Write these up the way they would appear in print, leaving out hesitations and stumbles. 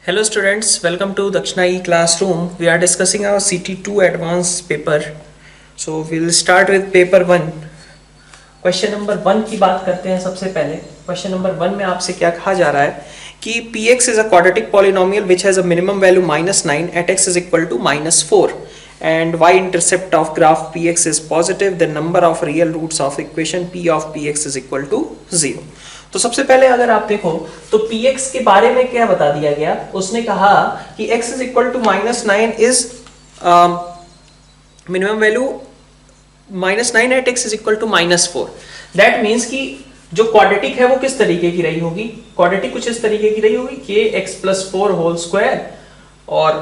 Hello students, welcome to Dakshina E-Classroom. We are discussing our CT2 advanced paper. So we'll start with paper 1. Question number 1 की बात करते हैं सबसे पहले. Question number 1 में आपसे क्या कहा जा रहा है कि px is a quadratic polynomial which has a minimum value -9 at x is equal to -4 and y-intercept of graph px is positive. The number of real roots of equation p of px is equal to 0. तो सबसे पहले अगर आप देखो तो px के बारे में क्या बता दिया गया. उसने कहा कि x is equal to -9 is minimum value -9 at x is equal to -4. That means कि जो क्वाड्रेटिक है वो किस तरीके की रही होगी. क्वाड्रेटिक कुछ इस तरीके की रही होगी kx+4 होल स्क्वायर और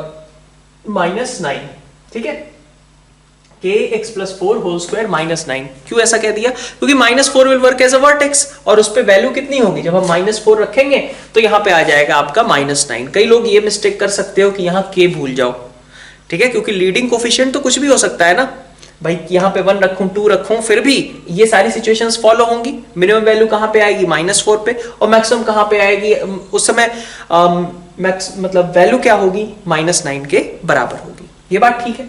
-9. ठीक है, kx+4 होल स्क्वायर -9. क्यों ऐसा कह दिया? क्योंकि -4 will work as a vertex और उस पे वैल्यू कितनी होगी. जब हम -4 रखेंगे तो यहाँ पे आ जाएगा आपका -9. कई लोग ये मिस्टेक कर सकते हो कि यहाँ k भूल जाओ. ठीक है, क्योंकि लीडिंग कोफिशिएंट तो कुछ भी हो सकता है ना भाई. यहाँ पे 1 रखूं 2 रखूं फिर भी ये सारी सिचुएशंस फॉलो होंगी. मिनिमम वैल्यू कहाँ पे आएगी? -4 पे. और मैक्सिमम कहाँ पे आएगी? उस समय मतलब वैल्यू क्या होगी? -9 के बराबर होगी. ये बात ठीक है?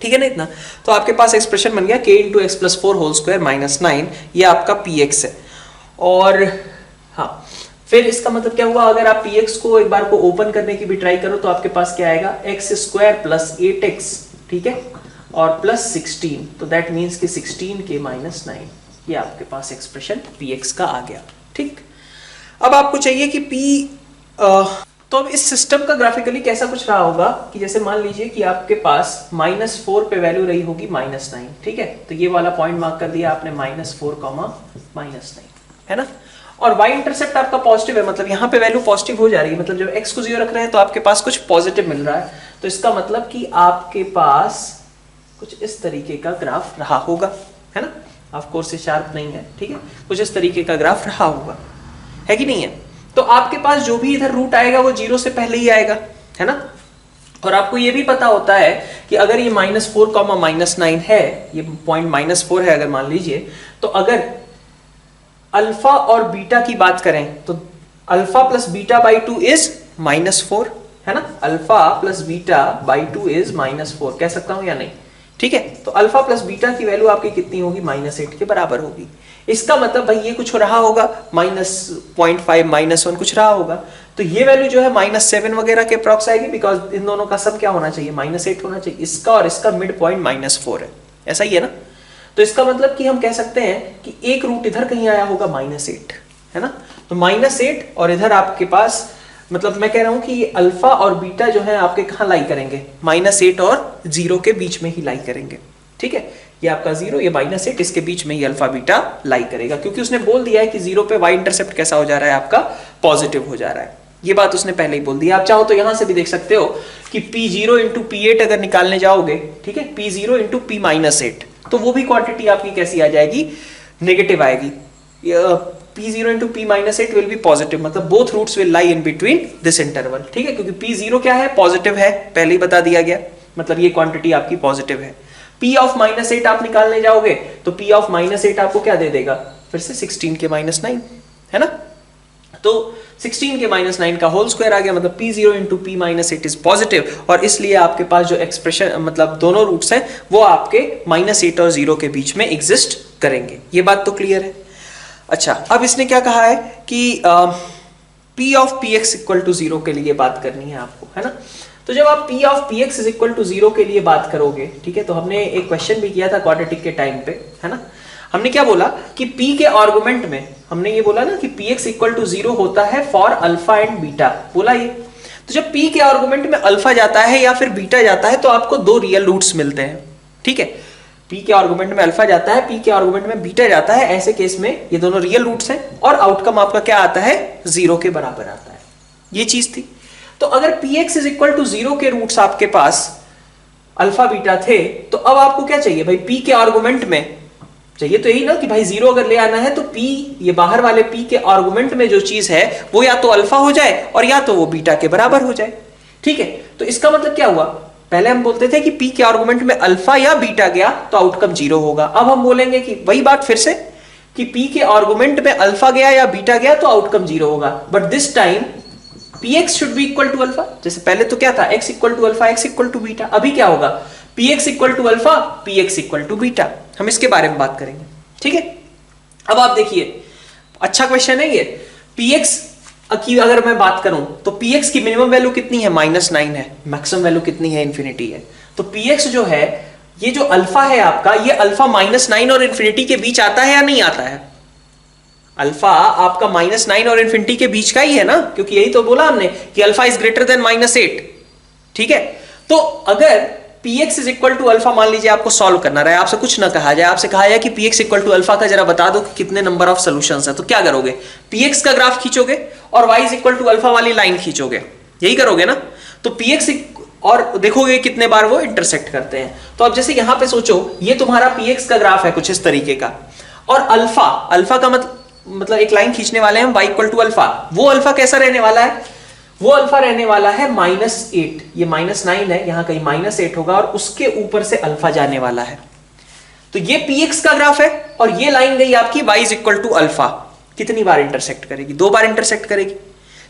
ठीक है ना इतना. तो आपके पास एक्सप्रेशन बन गया k into x plus 4 whole square -9. ये आपका px है. और हाँ, फिर इसका मतलब क्या हुआ? अगर आप px को एक बार को ओपन करने की भी ट्राई करो तो आपके पास क्या आएगा? x square plus 8x. ठीक है, और प्लस 16. तो दैट मीन्स कि 16 के -9. ये आपके पास एक्सप्रेशन px का आ गया. ठीक, अब आपको चाहिए कि तो अब इस सिस्टम का ग्राफिकली कैसा कुछ रहा होगा कि जैसे मान लीजिए कि आपके पास -4 पे वैल्यू रही होगी -9. ठीक है, तो ये वाला पॉइंट मार्क कर दिया आपने -4, -9 है ना. और y इंटरसेप्ट आपका पॉजिटिव है, मतलब यहाँ पे वैल्यू पॉजिटिव हो जा रही है. मतलब जब x को 0 रख रहे हैं तो आपके पास कुछ पॉजिटिव मिल रहा है. तो इसका मतलब कि आपके पास कुछ इस तरीके का ग्राफ रहा होगा, है ना. ऑफ कोर्स ये शार्प नहीं है. ठीक है, कुछ इस तरीके का ग्राफ रहा होगा, है कि नहीं है. तो आपके पास जो भी इधर रूट आएगा वो 0 से पहले ही आएगा, है ना. और आपको ये भी पता होता है कि अगर ये -4, -9 है, ये पॉइंट -4 है अगर मान लीजिए, तो अगर अल्फा और बीटा की बात करें तो alpha plus beta by 2 is -4, है ना. Alpha plus beta by 2 is -4 कह सकता हूं या नहीं. ठीक है, तो अल्फा प्लस बीटा की वैल्यू आपकी कितनी होगी? -8 के बराबर होगी. इसका मतलब भाई ये कुछ रहा होगा -0.5 -1 कुछ रहा होगा. तो ये वैल्यू जो है -7 वगैरह के अप्रॉक्स आएगी, बिकॉज इन दोनों का सब क्या होना चाहिए? -8 होना चाहिए. इसका और इसका मिड पॉइंट -4 है. ऐसा ही है ना. तो इसका मतलब कि हम कह सकते हैं कि एक रूट इधर कहीं आया होगा -8, है ना. तो -8 और इधर आपके पास, मतलब मैं कह रहा हूं कि ये अल्फा और बीटा जो है आपके कहाँ लाई करेंगे? -8 और 0 के बीच में ही लाई करेंगे. ठीक है, ये आपका 0, ये -8, इसके बीच में ही अल्फा बीटा लाई करेगा, क्योंकि उसने बोल दिया है कि 0 पे y इंटरसेप्ट कैसा हो जा रहा है? आपका पॉजिटिव हो जा रहा है. ये बात उसने पहले ही बोल दिया. आप चाहो तो यहां से भी देख सकते हो कि p0 इंटू p8 अगर निकालने जाओगे, ठीक है, p0 इंटू p -8, तो वो भी क्वांटिटी आपकी कैसी आ जाएगी? नेगेटिव आएगी. p0 into p -8 will be positive, मतलब both roots will lie in between this interval. ठीक है, क्योंकि p0 क्या है? पॉजिटिव है, पहले ही बता दिया गया. मतलब ये क्वांटिटी आपकी पॉजिटिव है. p ऑफ -8 आप निकालने जाओगे तो p ऑफ -8 आपको क्या दे देगा? फिर से 16 के -9, है ना. तो 16 के -9 का होल स्क्वायर आ गया, मतलब p0 into p -8 is positive. और इसलिए आपके पास जो एक्सप्रेशन, मतलब दोनों रूट्स हैं वो आपके -8 और 0 के बीच में एग्जिस्ट करेंगे. ये बात तो क्लियर है. अच्छा, अब इसने क्या कहा है कि p of px equal to 0 के लिए बात करनी है आपको, है ना. तो जब आप p of px is equal to 0 के लिए बात करोगे, ठीक है, तो हमने एक क्वेश्चन भी किया था क्वाड्रेटिक के टाइम पे, है ना. हमने क्या बोला कि p के आर्गुमेंट में हमने ये बोला ना कि px इक्वल टू 0 होता है फॉर अल्फा एंड बीटा, बोला ये. तो जब p के आर्गुमेंट में अल्फा जाता है या फिर बीटा जाता है तो आपको दो रियल रूट्स मिलते हैं. ठीक है, p के आर्गुमेंट में अल्फा जाता है, p के आर्गुमेंट में बीटा जाता है. ऐसे केस में ये दोनों रियल रूट्स हैं और आउटकम आपका क्या आता है? 0 के बराबर आता है. ये चीज थी. तो अगर px इज इक्वल टू 0 के रूट्स आपके पास अल्फा बीटा थे, तो अब आपको क्या चाहिए भाई? p के आर्गुमेंट में चाहिए तो यही ना कि भाई 0 अगर ले आना है तो p, ये बाहर वाले p के आर्गुमेंट में जो चीज है वो या तो अल्फा हो जाए और या तो वो बीटा के बराबर हो जाए. ठीक है, तो इसका मतलब क्या हुआ? पहले हम बोलते थे कि p के आर्गुमेंट में अल्फा या बीटा गया तो आउटकम 0 होगा. अब हम बोलेंगे कि वही बात फिर से कि p के आर्गुमेंट में अल्फा गया या बीटा गया तो आउटकम 0 होगा. But this time px should be equal to alpha. जैसे पहले तो क्या था, x equal to alpha, x equal to beta. अभी क्या होगा, px equal to alpha, px equal to beta. हम इसके बारे में बात करेंगे, ठीक है। अब आप देखिए, अच्छा क्वेश्चन है ये। px की अगर मैं बात करूं तो px की मिनिमम वैल्यू कितनी है, -9 है। मैक्सिमम वैल्यू कितनी है, इंफिनिटी है। तो px जो है, ये जो अल्फा है आपका, ये अल्फा -9 और इंफिनिटी के बीच आता है या नहीं आता है? अल्फा आपका -9 और इंफिनिटी के बीच का ही है ना, क्योंकि यही तो बोला हमने कि अल्फा इज ग्रेटर देन -8, ठीक है। तो अगर px is equal to alpha, मान लीजिए आपको सॉल्व करना रहा है, आपसे कुछ ना कहा जाए, आपसे कहा जाए कि px इक्वल टू अल्फा का जरा बता दो कि कितने नंबर ऑफ सॉल्यूशंस है, तो क्या करोगे, px का ग्राफ खींचोगे और y is equal to alpha वाली लाइन खींचोगे, यही करोगे ना। तो px और देखोगे कितने बार वो इंटरसेक्ट करते हैं। तो अब जैसे यहां पे सोचो, ये तुम्हारा px का ग्राफ है कुछ इस तरीके का, और अल्फा का मतलब एक लाइन खींचने वाले हैं y इक्वल टू अल्फा। वो अल्फा कैसा रहने वाला है, वो अल्फा रहने वाला है -8। ये -9 है, यहां कहीं -8 होगा और उसके ऊपर से अल्फा जाने वाला है। तो ये px का ग्राफ है और ये लाइन गई आपकी y is equal to alpha. कितनी बार इंटरसेक्ट करेगी, 2 बार इंटरसेक्ट करेगी।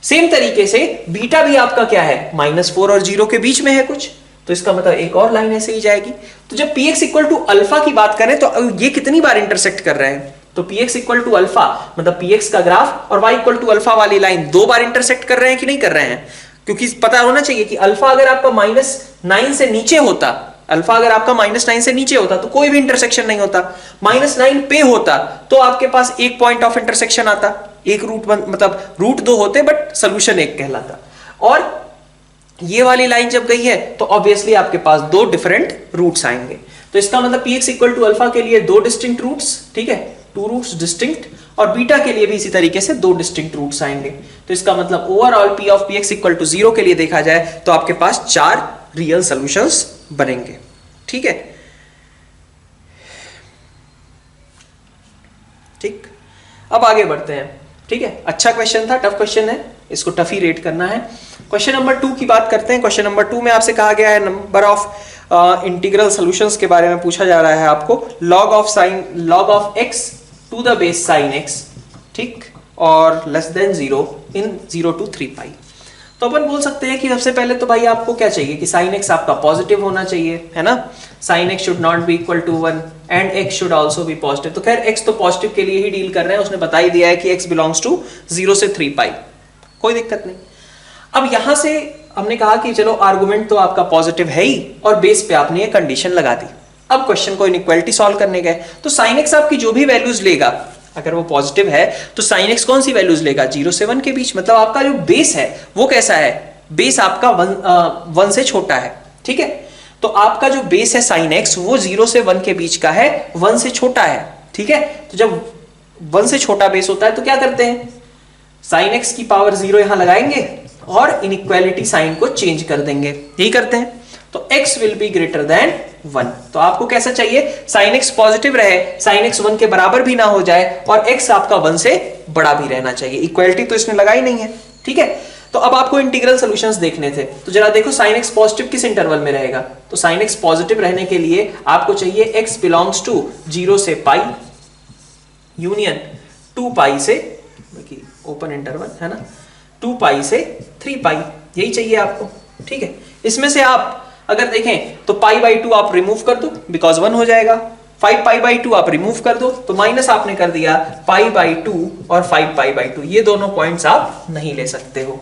सेम तरीके से बीटा भी आपका क्या है, -4 और 0 के बीच में है कुछ, तो इसका मतलब एक और लाइन ऐसे ही जाएगी। तो जब px इक्वल टू अल्फा की बात करें तो ये कितनी बार इंटरसेक्ट कर रहे हैं, तो px इक्वल टू अल्फा मतलब px का ग्राफ और y इक्वल टू अल्फा वाली लाइन 2 बार इंटरसेक्ट कर रहे हैं कि नहीं कर रहे हैं। क्योंकि पता होना चाहिए कि अल्फा अगर आपका -9 से नीचे होता, अल्फा अगर आपका -9 से नीचे होता तो कोई भी इंटरसेक्शन नहीं होता। -9 पे होता तो आपके पास एक पॉइंट ऑफ इंटरसेक्शन आता, एक रूट मतलब रूट 2 होते बट सोल्यूशन एक कहलाता। और ये वाली लाइन जब गई है तो ऑब्वियसली आपके पास 2 डिफरेंट रूट्स आएंगे। तो इसका मतलब px इक्वल टू अल्फा के लिए 2 डिस्टिंक्ट रूट्स, ठीक है, 2 रूट्स डिस्टिंक्ट, और बीटा के लिए भी इसी तरीके से 2 डिस्टिंक्ट रूट्स आएंगे। तो इसका मतलब overall p of px equal to 0 के लिए देखा जाए तो आपके पास 4 रियल सॉल्यूशंस बनेंगे, ठीक है। ठीक, अब आगे बढ़ते हैं, ठीक है। अच्छा क्वेश्चन था, टफ क्वेश्चन है, इसको टफ ही रेट करना है। क्वेश्चन नंबर 2 की बात करते हैं। क्वेश्चन नंबर 2 में आपसे कहा गया है नंबर ऑफ इंटीग्रल सॉल्यूशंस के बारे में पूछा जा रहा है आपको। log of x to the base sin x, ठीक, और less than 0 in 0 to 3 pi. तो अपन बोल सकते हैं कि सबसे पहले तो भाई आपको क्या चाहिए कि sin x आपका पॉजिटिव होना चाहिए, है ना। sin x should not be equal to 1 and x should also be positive. तो खैर x तो पॉजिटिव के लिए ही डील कर रहे हैं, उसने बता ही दिया है कि x बिलोंग्स टू 0 से 3 पाई, कोई दिक्कत नहीं। अब यहां से हमने कहा कि चलो आर्गुमेंट तो आपका पॉजिटिव है ही और बेस पे आपने ये कंडीशन लगा दी। अब क्वेश्चन को इनइक्वालिटी सॉल्व करने गए तो sin x आपकी जो भी वैल्यूज लेगा, अगर वो पॉजिटिव है तो sin x कौन सी वैल्यूज लेगा, 0 से 1 के बीच। मतलब आपका जो बेस है वो कैसा है, बेस आपका 1 से छोटा है, ठीक है। तो आपका जो बेस है sin x वो 0 से 1 के बीच का है, 1 से छोटा है, ठीक है। तो जब 1 से छोटा बेस होता है तो क्या करते हैं, sin x की पावर 0 यहां लगाएंगे और इनइक्वालिटी साइन को चेंज कर देंगे, यही करते हैं। तो x will be greater than 1। तो आपको कैसा चाहिए, sin x पॉजिटिव रहे, sin x 1 के बराबर भी ना हो जाए और x आपका 1 से बड़ा भी रहना चाहिए। इक्वालिटी तो इसने लगाई नहीं है, ठीक है। तो अब आपको इंटीग्रल सॉल्यूशंस देखने थे, तो जरा देखो sin x पॉजिटिव किस इंटरवल में रहेगा। तो sin x पॉजिटिव रहने के लिए आपको चाहिए x बिलोंग्स टू 0 से पाई यूनियन 2 पाई से, ओपन इंटरवल है ना, 2 पाई से 3 पाई, यही चाहिए आपको, ठीक है। इसमें से आप अगर देखें तो पाई बाई 2 आप रिमूव कर दो बिकॉज 1 हो जाएगा, 5 पाई बाई 2 आप रिमूव कर दो तो माइनस आपने कर दिया पाई बाई 2 और 5 पाई बाई 2, ये दोनों पॉइंट्स आप नहीं ले सकते हो,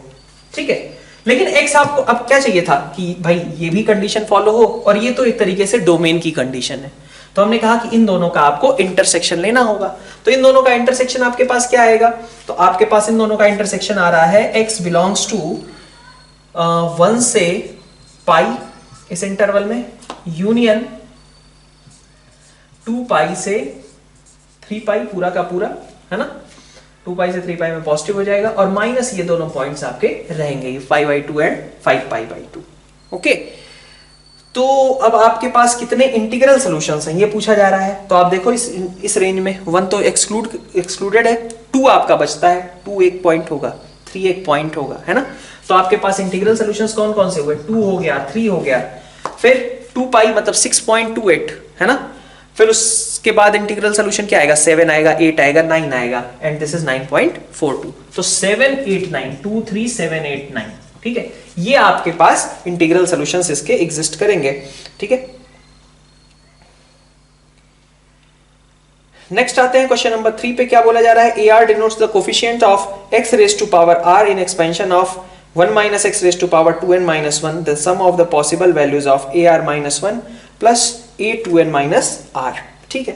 ठीक है। लेकिन x आपको अब क्या चाहिए था कि भाई ये भी कंडीशन फॉलो हो और ये तो एक तरीके से डोमेन की कंडीशन है। तो हमने कहा कि इन दोनों का आपको इंटरसेक्शन लेना होगा। तो इन दोनों का इंटरसेक्शन आपके पास क्या आएगा, तो आपके पास इन दोनों का इंटरसेक्शन आ रहा है x बिलोंग्स टू 1 से पाई इस इंटरवल में यूनियन 2 पाई से 3 पाई पूरा का पूरा, है ना। 2 पाई से 3 पाई में पॉजिटिव हो जाएगा और माइनस ये दोनों पॉइंट्स आपके रहेंगे 5 by 2 and 5 pi by 2, okay. तो अब आपके पास कितने इंटीग्रल सॉल्यूशंस हैं ये पूछा जा रहा है। तो आप देखो इस रेंज में 1 तो एक्सक्लूडेड है, 2 आपका बचता है, 2 एक पॉइंट होगा, 3 एक पॉइंट होगा, है ना। तो आपके पास इंटीग्रल सॉल्यूशंस कौन कौन से हुए, 2 हो गया, 3 हो गया, फिर 2 पाई मतलब 6.28 है ना, फिर उसके बाद इंटीग्रल सोल्यूशन क्या आएगा, 7 आएगा, 8 आएगा, 9 आएगा, एंड दिस इज 9.42। तो 7 8 9 2 3 7 8 9, ठीक है, ये आपके पास इंटीग्रल सॉल्यूशंस इसके एग्जिस्ट करेंगे, ठीक है। नेक्स्ट आते हैं क्वेश्चन नंबर 3 पे, क्या बोला जा रहा है, a r denotes the coefficient of x raise to power r in expansion of 1 minus x raised to power 2n minus 1, the sum of the possible values of ar minus 1 plus a 2n minus r, ठीक है।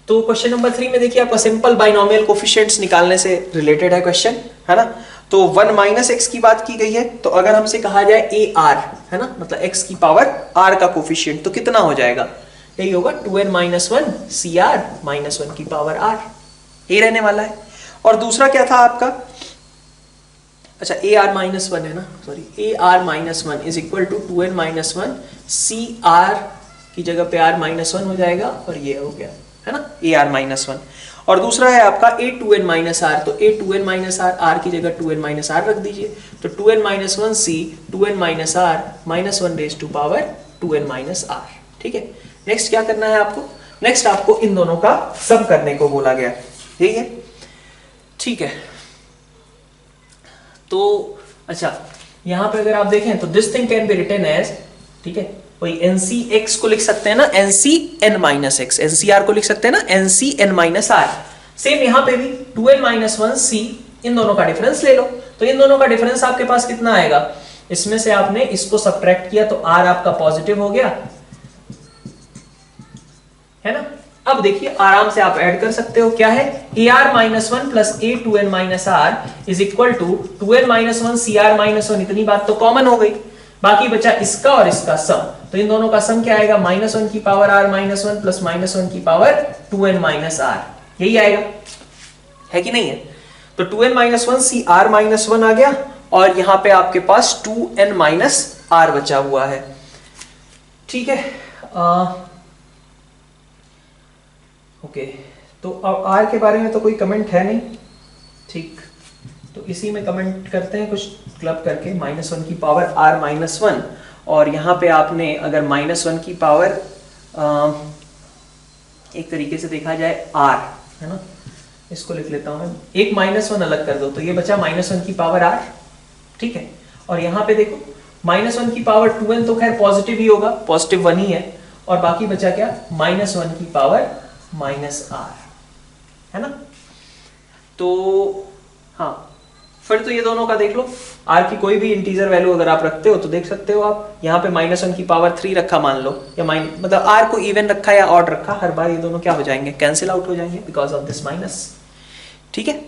तो question number 3 में देखिए आपका simple binomial coefficients निकालने से related है question, है ना। तो 1 माइनस एक्स की बात की गई है, तो अगर हमसे कहा जाए ए आर, है ना, मतलब x की पावर r का कोफिशिएंट, तो कितना हो जाएगा, यही होगा 2n minus 1 cr minus 1 की पावर r, ये रहने वाला है। और दूसरा क्या था आपका, अच्छा ए आर माइनस 1 है ना, sorry, a r minus 1 is equal to 2n minus 1 C r की जगह पे r माइनस 1 हो जाएगा, और ये हो गया, है ना, ए आर माइनस 1। और दूसरा है आपका ए 2n माइनस आर, तो ए 2n माइनस आर, आर की जगह 2n माइनस आर रख दीजिए, तो 2n minus 1 c 2n minus r minus 1 raise to power 2n minus r, ठीक है। नेक्स्ट क्या करना है आपको, नेक्स्ट आपको इन दोनों का सम करने को बोला गया, यही है, ठीक है। तो अच्छा, यहां पे अगर आप देखें तो this thing can be written as, ठीक है, वही एनसी एक्स को लिख सकते हैं ना, n c n minus x, n c r को लिख सकते हैं ना, n c n minus r. Same यहां पे भी 2n माइनस 1 सी, इन दोनों का डिफरेंस ले लो, तो इन दोनों का डिफरेंस आपके पास कितना आएगा, इसमें से आपने इसको सब्ट्रैक्ट किया तो आर आपका पॉजिटिव हो गया, है ना। अब देखिए आराम से आप ऐड कर सकते हो, क्या है, a r minus 1 plus a 2n minus r is equal to 2n minus 1 C R minus 1, इतनी बात तो कॉमन हो गई, बाकी बचा इसका और इसका सम, तो इन दोनों का सम क्या आएगा, माइनस 1 की power r minus 1 plus minus 1 की पावर 2n माइनस आर, यही आएगा, है कि नहीं है। तो 2n minus 1 C R minus 1 आ गया, और यहां पे आपके पास 2n माइनस आर बचा हुआ है, ठीक है। ओके, तो अब आर के बारे में तो कोई कमेंट है नहीं, ठीक, तो इसी में कमेंट करते हैं कुछ क्लब करके, माइनस 1 की पावर आर माइनस 1, और यहाँ पे आपने अगर माइनस 1 की पावर एक तरीके से देखा जाए आर, है ना, इसको लिख लेता हूं मैं, एक माइनस 1 अलग कर दो तो ये बचा माइनस 1 की पावर आर, ठीक है। और यहाँ पे देखो माइनस 1 की पावर 2n तो खैर पॉजिटिव ही होगा, पॉजिटिव 1 ही है, और बाकी बचा क्या, माइनस 1 की पावर माइनस आर, है ना। तो हाँ, फिर तो ये दोनों का देख लो, आर की कोई भी इंटीजर वैल्यू अगर आप रखते हो तो देख सकते हो आप, यहाँ पे माइनस 1 की पावर 3 रखा मान लो, या मतलब आर को इवन रखा या ऑड रखा, हर बार ये दोनों क्या हो जाएंगे, कैंसिल आउट हो जाएंगे बिकॉज ऑफ दिस माइनस, ठीक है।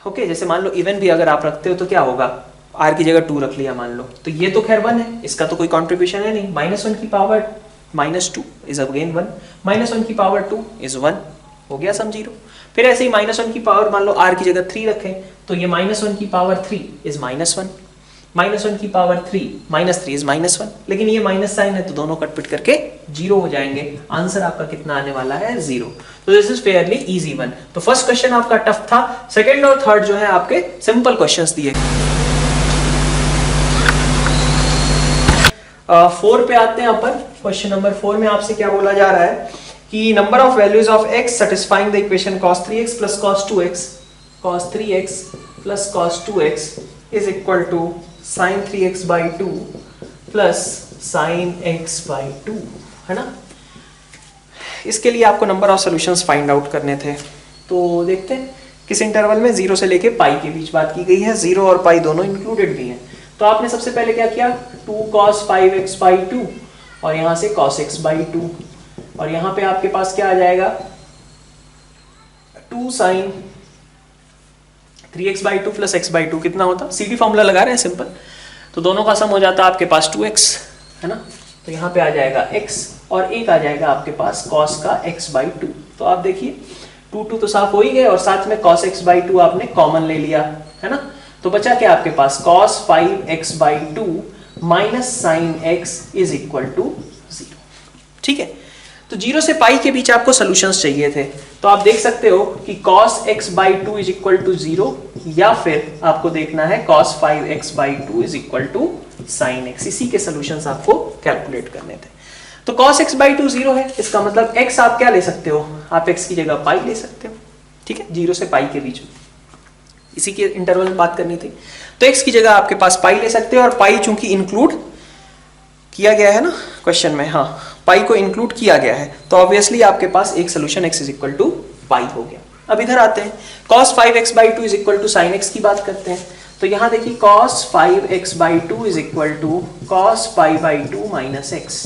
ओके, जैसे मान लो इवन भी अगर आप रखते हो तो क्या होगा, आर की जगह 2 रख लिया मान लो, तो ये तो खैर 1 है, इसका तो कोई कॉन्ट्रीब्यूशन है नहीं, माइनस 1 की power minus 2 is again 1, minus 1 की पावर 2 इज 1, हो गया सम 0। फिर ऐसे ही माइनस 1 की पावर मान लो आर की जगह 3 रखें, तो ये माइनस 1 की पावर 3 इज माइनस 1, माइनस 1 की पावर 3 माइनस 3 इज माइनस 1, लेकिन ये माइनस साइन है तो दोनों कट-पिट करके 0 हो जाएंगे, आंसर आपका कितना आने वाला है, 0। तो this is fairly easy one. तो फर्स्ट क्वेश्चन आपका टफ था, सेकंड और थर्ड जो है आपके सिंपल क्वेश्चंस दिए। 4 पे आते हैं अपन, क्वेश्चन नंबर 4 में आपसे क्या बोला जा रहा है कि number of values of x satisfying the equation cos 3x plus cos 2x plus cos 2x is equal to sin 3x by 2 plus sin x by 2, है ना। इसके लिए आपको number of solutions find out करने थे, तो देखते हैं किस इंटरवल में 0 से लेके पाई के बीच बात की गई है, 0 और पाई दोनों इंक्लूडेड भी हैं। तो आपने सबसे पहले क्या किया, 2 cos 5x by 2 और यहां से cos x by 2, और यहां पे आपके पास क्या आ जाएगा, 2 sin 3x by 2 plus x by 2 कितना होता, सीडी फॉर्मूला लगा रहे हैं सिंपल, तो दोनों का सम हो जाता है आपके पास 2x, है ना। तो यहाँ पे आ जाएगा x और एक आ जाएगा आपके पास cos का x by 2। तो आप देखिए 2 तो साफ हो ही गए, और साथ में cos x by 2 आपने कॉमन ले लिया, है ना। तो बचा क्या आपके पास, cos 5x by 2 minus sin x is equal to 0, ठीक है। तो 0 से पाई के बीच आपको सॉल्यूशंस चाहिए थे, तो आप देख सकते हो कि cos x by 2 is equal to 0, या फिर आपको देखना है cos 5x by 2 is equal to sin x, इसी के सॉल्यूशंस आपको कैलकुलेट करने थे। तो cos x बाई 2 0 है, इसका मतलब x आप क्या ले सकते हो, आप x की जगह पाई ले सकते हो, ठीक है, 0 से पाई के बीच में, इसी के इंटरवल में बात करनी थी। तो x की जगह आपके पास पाई ले सकते हो, और पाई चूंकि इंक्लूड किया गया है ना क्वेश्चन में, हाँ पाई को इंक्लूड किया गया है, तो ऑब्वियसली आपके पास एक solution x is equal to pi हो गया। अब इधर आते हैं, cos 5x by 2 is equal to sine x की बात करते हैं। तो यहां देखिए cos 5x by 2 is equal to cos pi by 2 minus x,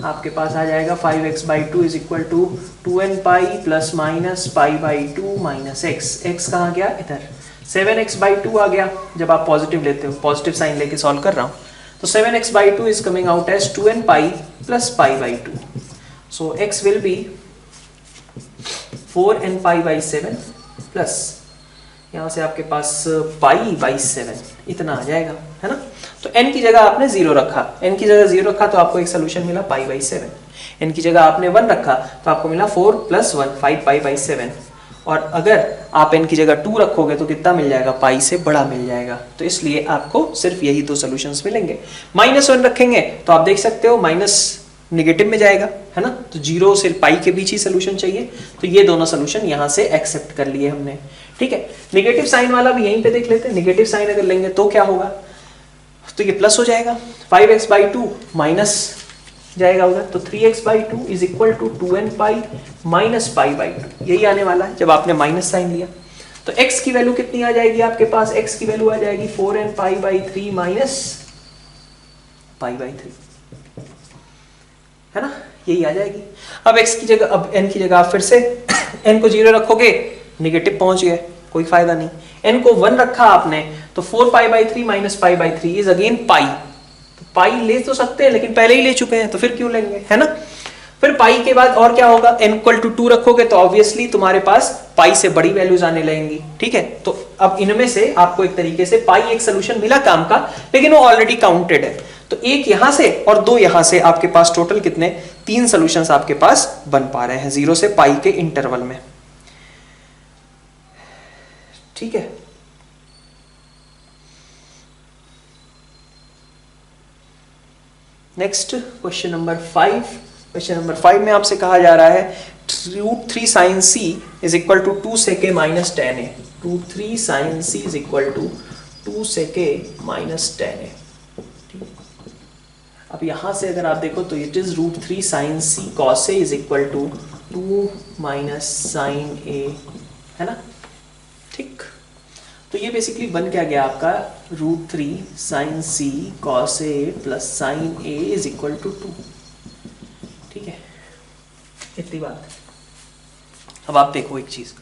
आपके पास आ जाएगा 5x by 2 is equal to 2n pi plus minus pi by 2 minus x, x कहाँ गया इधर, 7x बाई 2 आ गया, जब आप पॉजिटिव लेते हो, पॉजिटिव साइन लेके सॉल्व कर रहा हूं, तो 7x by 2 is coming out as 2n pi plus pi by 2, so x will be 4n pi by 7 plus यहाँ से आपके पास पाई बाई 7, इतना आ जाएगा, है ना। तो n की जगह आपने 0 रखा, n की जगह 0 रखा तो आपको एक सोल्यूशन मिला पाई बाई 7, n की जगह आपने 1 रखा तो आपको मिला 4 प्लस 1 5 पाई बाई 7, और अगर आप n की जगह 2 रखोगे तो कितना मिल जाएगा, पाई से बड़ा मिल जाएगा, तो इसलिए आपको सिर्फ यही दो सोल्यूशंस मिलेंगे। -1 रखेंगे तो आप देख सकते हो माइनस निगेटिव में जाएगा, है ना, तो 0 से पाई के बीच ही सोल्यूशन चाहिए, तो ये दोनों सोल्यूशन यहाँ से एक्सेप्ट कर लिए हमने, ठीक है। नेगेटिव साइन वाला भी यहीं पे देख लेते हैं, नेगेटिव साइन अगर लेंगे तो क्या होगा, तो ये प्लस हो जाएगा, 5x बाई 2 माइनस जाएगा उधर, तो 3x by 2 is equal to 2n pi minus pi by 2, यही आने वाला है जब आपने माइनस साइन लिया। तो x की वैल्यू कितनी आ जाएगी आपके पास, x की वैल्यू आ जाएगी 4n pi by 3 minus pi by 3, है ना, यही आ जाएगी। अब x की जगह, अब n की जगह आप फिर से n को 0 रखोगे, निगेटिव पहुंच गए, कोई फायदा नहीं, n को 1 रखा आपने तो 4 pi by 3 minus pi by 3 is again pi, तो पाई ले तो सकते हैं लेकिन पहले ही ले चुके हैं तो फिर क्यों लेंगे, है ना। फिर पाई के बाद और क्या होगा, n इक्वल टू 2 रखोगे तो ऑब्वियसली तुम्हारे पास पाई से बड़ी वैल्यूज आने लगेंगी, ठीक है। तो अब इनमें से आपको एक तरीके से पाई एक सोल्यूशन मिला काम का, लेकिन वो ऑलरेडी काउंटेड है, तो एक यहां से और 2 यहां से, आपके पास टोटल कितने, 3 सॉल्यूशंस आपके पास बन पा रहे हैं 0 से पाई के इंटरवल में, ठीक है। Next question number 5, question number 5 में आपसे कहा जा रहा है √3 sin c is equal to 2 sec a minus 10a, √3 sin c is equal to 2 sec a minus 10a। अब यहां से अगर आप देखो तो it is √3 sin c cos a is equal to 2 minus sine a, है ना, ठीक। तो ये बेसिकली बन क्या गया आपका, √3 sin c cos a plus sine a is equal to 2, ठीक है, इतनी बात। अब आप देखो एक चीज,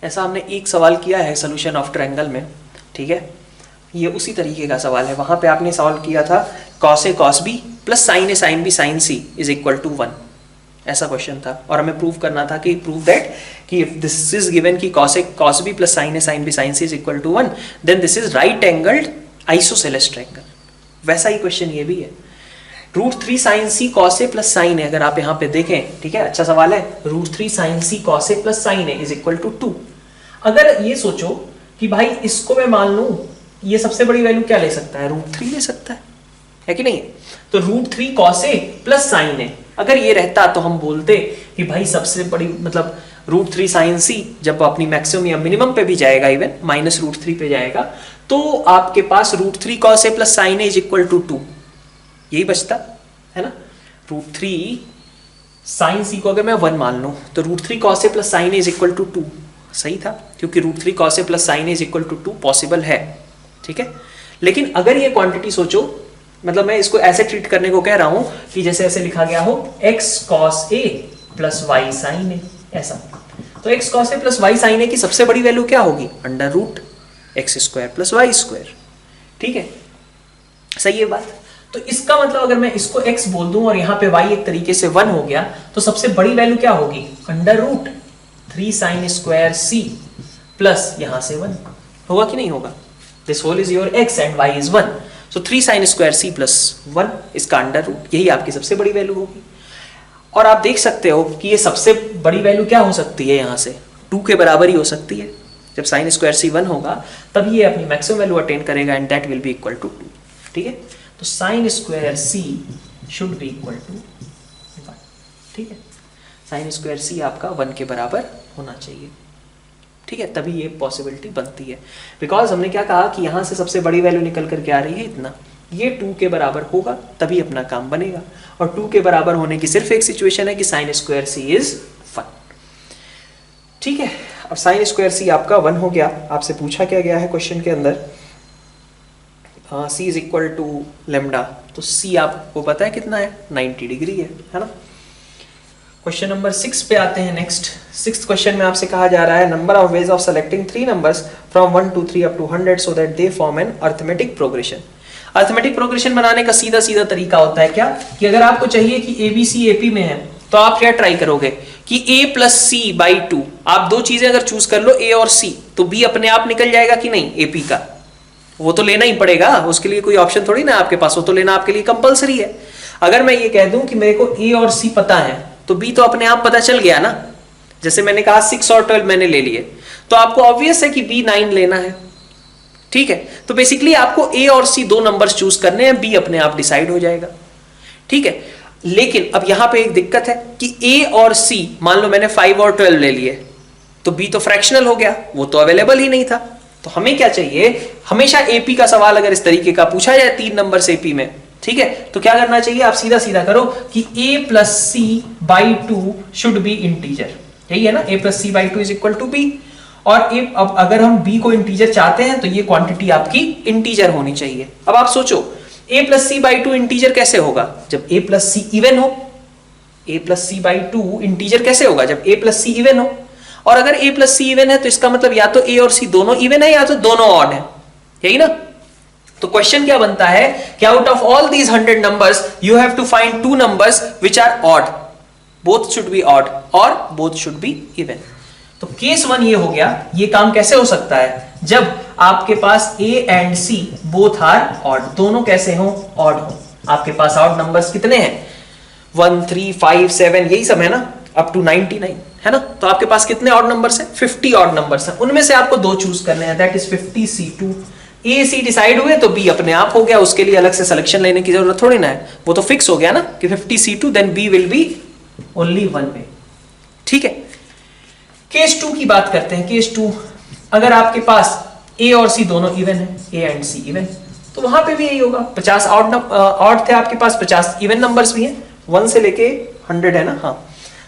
ऐसा हमने एक सवाल किया है सोल्यूशन ऑफ ट्रायंगल में, ठीक है, ये उसी तरीके का सवाल है, वहां पे आपने सॉल्व किया था cos a cos b plus sine a sin b sin c is equal to 1, ऐसा क्वेश्चन था, और हमें प्रूव करना था कि प्रूव दैट कि इफ दिस इज गिवन कि cos a cos b plus sin a sin b sin c is equal to 1 then this is right angled isosceles triangle. वैसा ही क्वेश्चन ये भी है, √3 sin c cos a plus sin a, अगर आप यहाँ पे देखें, ठीक है, अच्छा सवाल है, √3 sin c cos a plus sin a is equal to 2। अगर ये सोचो कि भाई इसको मैं मान लूं, ये सबसे बड़ी वैल्यू क्या ले सकता है, √3 ले सकता है कि नहीं, तो √3 cos a plus sin a, अगर ये रहता तो हम बोलते कि भाई सबसे बड़ी मतलब √3 sin c जब अपनी मैक्सिमम या मिनिमम पे भी जाएगा, इवन माइनस √3 पे जाएगा, तो आपके पास √3 cos a plus sin a is equal to 2, यही बचता है ना। √3 sin c को अगर मैं 1 मान लूं तो √3 cos a plus sin a is equal to 2, सही था, क्योंकि √3 cos a plus sin a is equal to 2 possible है, ठीक है। लेकिन अगर ये क्वांटिटी सोचो, मतलब मैं इसको ऐसे ट्रीट करने को कह रहा हूं कि जैसे ऐसे लिखा गया हो x cos a plus y sin a, ऐसा, तो x cos a plus y sin a की सबसे बड़ी वैल्यू क्या होगी, √x² प्लस y², ठीक है, सही है बात। तो इसका मतलब अगर मैं इसको x बोल दूं और यहाँ पे y एक तरीके से 1 हो गया, तो सबसे बड़ी वैल्यू क्या होगी, √3 sin² c प्लस यहाँ से 1 होगा कि नहीं होगा, this whole is your x and y is 1, so 3 sin² c plus 1, इसका √, यही आपकी सबसे बड़ी वैल्यू होगी। और आप देख सकते हो कि ये सबसे बड़ी वैल्यू क्या हो सकती है, यहाँ से 2 के बराबर ही हो सकती है, जब sin² c 1 होगा तब ये अपनी मैक्सिमम वैल्यू अटेन करेगा and that will be equal to 2, ठीक है। तो sin² c should be equal to ठीक है, साइन स्क्वायर सी आपका 1 के बराबर होना चाहिए, ठीक है, तभी ये पॉसिबिलिटी बनती है। बिकॉज हमने क्या कहा कि यहाँ से सबसे बड़ी वैल्यू निकल करके आ रही है इतना, ये 2 के बराबर होगा तभी अपना काम बनेगा, और 2 के बराबर होने की सिर्फ एक सिचुएशन है कि साइन स्क्वायर सी इज 1, ठीक है। अब साइन स्क्वायर सी आपका 1 हो गया। आपसे पूछा क्या गया है क्वेश्चन के अंदर, सी इज इक्वल टू लेमडा, तो सी आपको पता है कितना है, 90 डिग्री है ना। क्वेश्चन नंबर 6 पे आते हैं। नेक्स्ट 6th क्वेश्चन में आपसे कहा जा रहा है number of ways of selecting 3 numbers from 1 to 3 up to 100 so that they form an arithmetic progression. Arithmetic progression बनाने का सीधा सीधा तरीका होता है क्या, कि अगर आपको चाहिए कि ABC AP में है तो आप क्या ट्राई करोगे कि A प्लस C बाई 2, आप दो चीजें अगर चूज कर लो A और C, तो B अपने आप निकल जाएगा कि नहीं AP का, वो तो लेना ही पड़ेगा, उसके लिए कोई ऑप्शन थोड़ी ना आपके पास, वो तो लेना आपके लिए कंपलसरी है। अगर मैं ये कह दूं कि मेरे को A और C पता है तो B तो अपने आप पता चल गया ना, जैसे मैंने कहा 6 और 12 मैंने ले लिए, तो आपको ऑब्वियस है कि B 9 लेना है, ठीक है। तो बेसिकली आपको A और C दो नंबर्स चूज करने हैं, B अपने आप डिसाइड हो जाएगा, ठीक है। लेकिन अब यहां पे एक दिक्कत है कि A और C, मान लो मैंने 5 और 12 ले लिए, तो B तो फ्रैक्शनल हो गया, वो तो अवेलेबल ही नहीं था। तो हमें क्या चाहिए, हमेशा AP का सवाल अगर इस तरीके का पूछा जाए 3 नंबर से AP में, ठीक है, तो क्या करना चाहिए, आप सीधा सीधा करो कि A plus C by 2 should be integer, यही है ना, A plus C by 2 is equal to B। और अब अगर हम B को इंटीजर चाहते हैं तो ये क्वांटिटी आपकी इंटीजर होनी चाहिए। अब आप सोचो A plus C by 2 integer कैसे होगा, जब A प्लस C इवन हो। A plus C by 2 integer कैसे होगा, जब A प्लस C इवन हो। और अगर A प्लस C इवन है तो इसका मतलब या तो A और C दोनों इवन है या तो दोनों ऑड है, यही ना। तो क्वेश्चन क्या बनता है कि out of all these 100 numbers you have to find 2 numbers which are odd, both should be odd और बोथ शुड बी इवन। तो केस 1 ये हो गया। ये काम कैसे हो सकता है, जब आपके पास A and C both are odd, दोनों कैसे हो, ऑड हो। आपके पास ऑड नंबर्स कितने हैं, 1 3 5 7 यही सब है ना, अप टू 99 है ना। तो आपके पास कितने ऑड नंबर्स हैं, 50 ऑड नंबर्स हैं, उनमें से आपको दो चूज करने हैं, that is 50 C2। A C decide हुए तो B अपने आप हो गया, उसके लिए अलग से सिलेक्शन लेने की जरूरत थोड़ी ना है, वो तो फिक्स हो गया ना कि 50 C2 then B will be only 1 way, ठीक है। केस 2 की बात करते हैं। केस 2, अगर आपके पास A और C दोनों इवन है, A एंड C इवन, तो वहां पे भी यही होगा। 50 ऑड थे आपके पास, 50 इवन नंबर्स भी हैं, 1 से लेके 100 है ना, हाँ,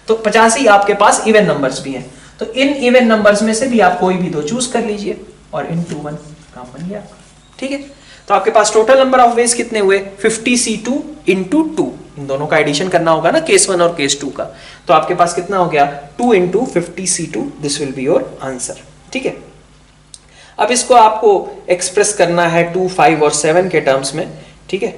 तो 50 ही आपके पास इवन नंबर्स भी हैं। तो इन इवन नंबर्स में से भी आप कोई भी दो चूज कर लीजिए और इनटू 1 काम बन गया, ठीक है। तो आपके पास टोटल नंबर ऑफ वेज कितने हुए, 50 C2 इंटू 2, इन दोनों का एडिशन करना होगा ना, केस 1 और केस 2 का। तो आपके पास कितना हो गया, 2 into 50 C2, this will be your answer, ठीक है। अब इसको आपको एक्सप्रेस करना है 2 5 और 7 के टर्म्स में, ठीक है।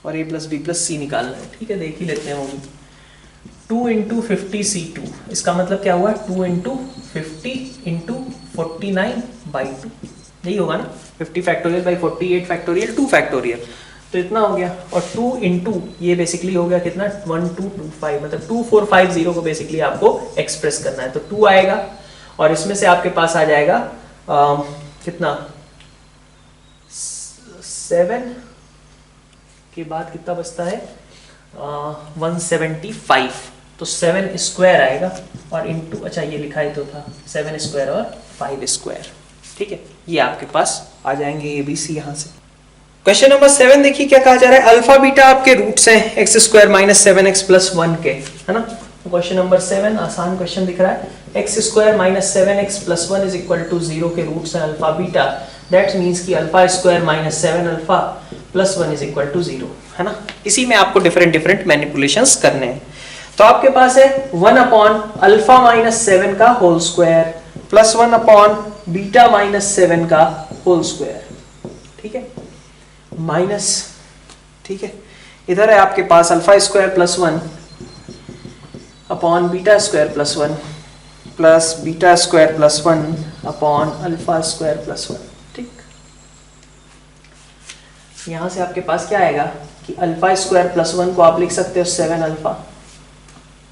और A plus B plus C निकालना है, ठीक है, देख ही लेते हैं वो भी। 2 इंटू 50 C2, इसका मतलब क्या हुआ, 2 इंटू 50 इंटू 49 बाई 2, यही होगा ना, 50 फैक्टोरियल बाई 48 फैक्टोरियल 2 फैक्टोरियल, तो इतना हो गया। और 2 इंटू ये बेसिकली हो गया कितना, 1225, मतलब 2450 को बेसिकली आपको एक्सप्रेस करना है, तो 2 आएगा और इसमें से आपके पास आ जाएगा कितना, 7 के बाद कितना बचता है, 175, तो 7 स्क्वायर आएगा और इंटू, अच्छा ये लिखा ही तो था, 7 स्क्वायर और 5 स्क्वायर, ठीक है। ये आपके पास आ जाएंगे ABC यहां से। क्वेश्चन नंबर 7 देखिए क्या कहा जा रहा है, अल्फा बीटा आपके रूट्स हैं x square minus 7x plus 1 के, है ना। तो क्वेश्चन नंबर 7 आसान क्वेश्चन दिख रहा है, x square minus 7x plus 1 is equal to 0 के रूट्स हैं अल्फा बीटा, दैट मीन्स कि alpha square minus 7 alpha plus 1 is equal to 0, है ना। इसी में आपको डिफरेंट मैनिपुलेशंस करने हैं। तो आपके पास है 1 अपॉन अल्फा माइनस 7 का whole square plus 1 upon beta minus 7 का होल स्क्वायर, ठीक है, माइनस, ठीक है। इधर है आपके पास alpha square plus 1 upon beta square plus 1 plus beta square plus 1 upon alpha square plus 1, ठीक। यहां से आपके पास क्या आएगा कि अल्फा स्क्वायर प्लस 1 को आप लिख सकते हो 7 अल्फा,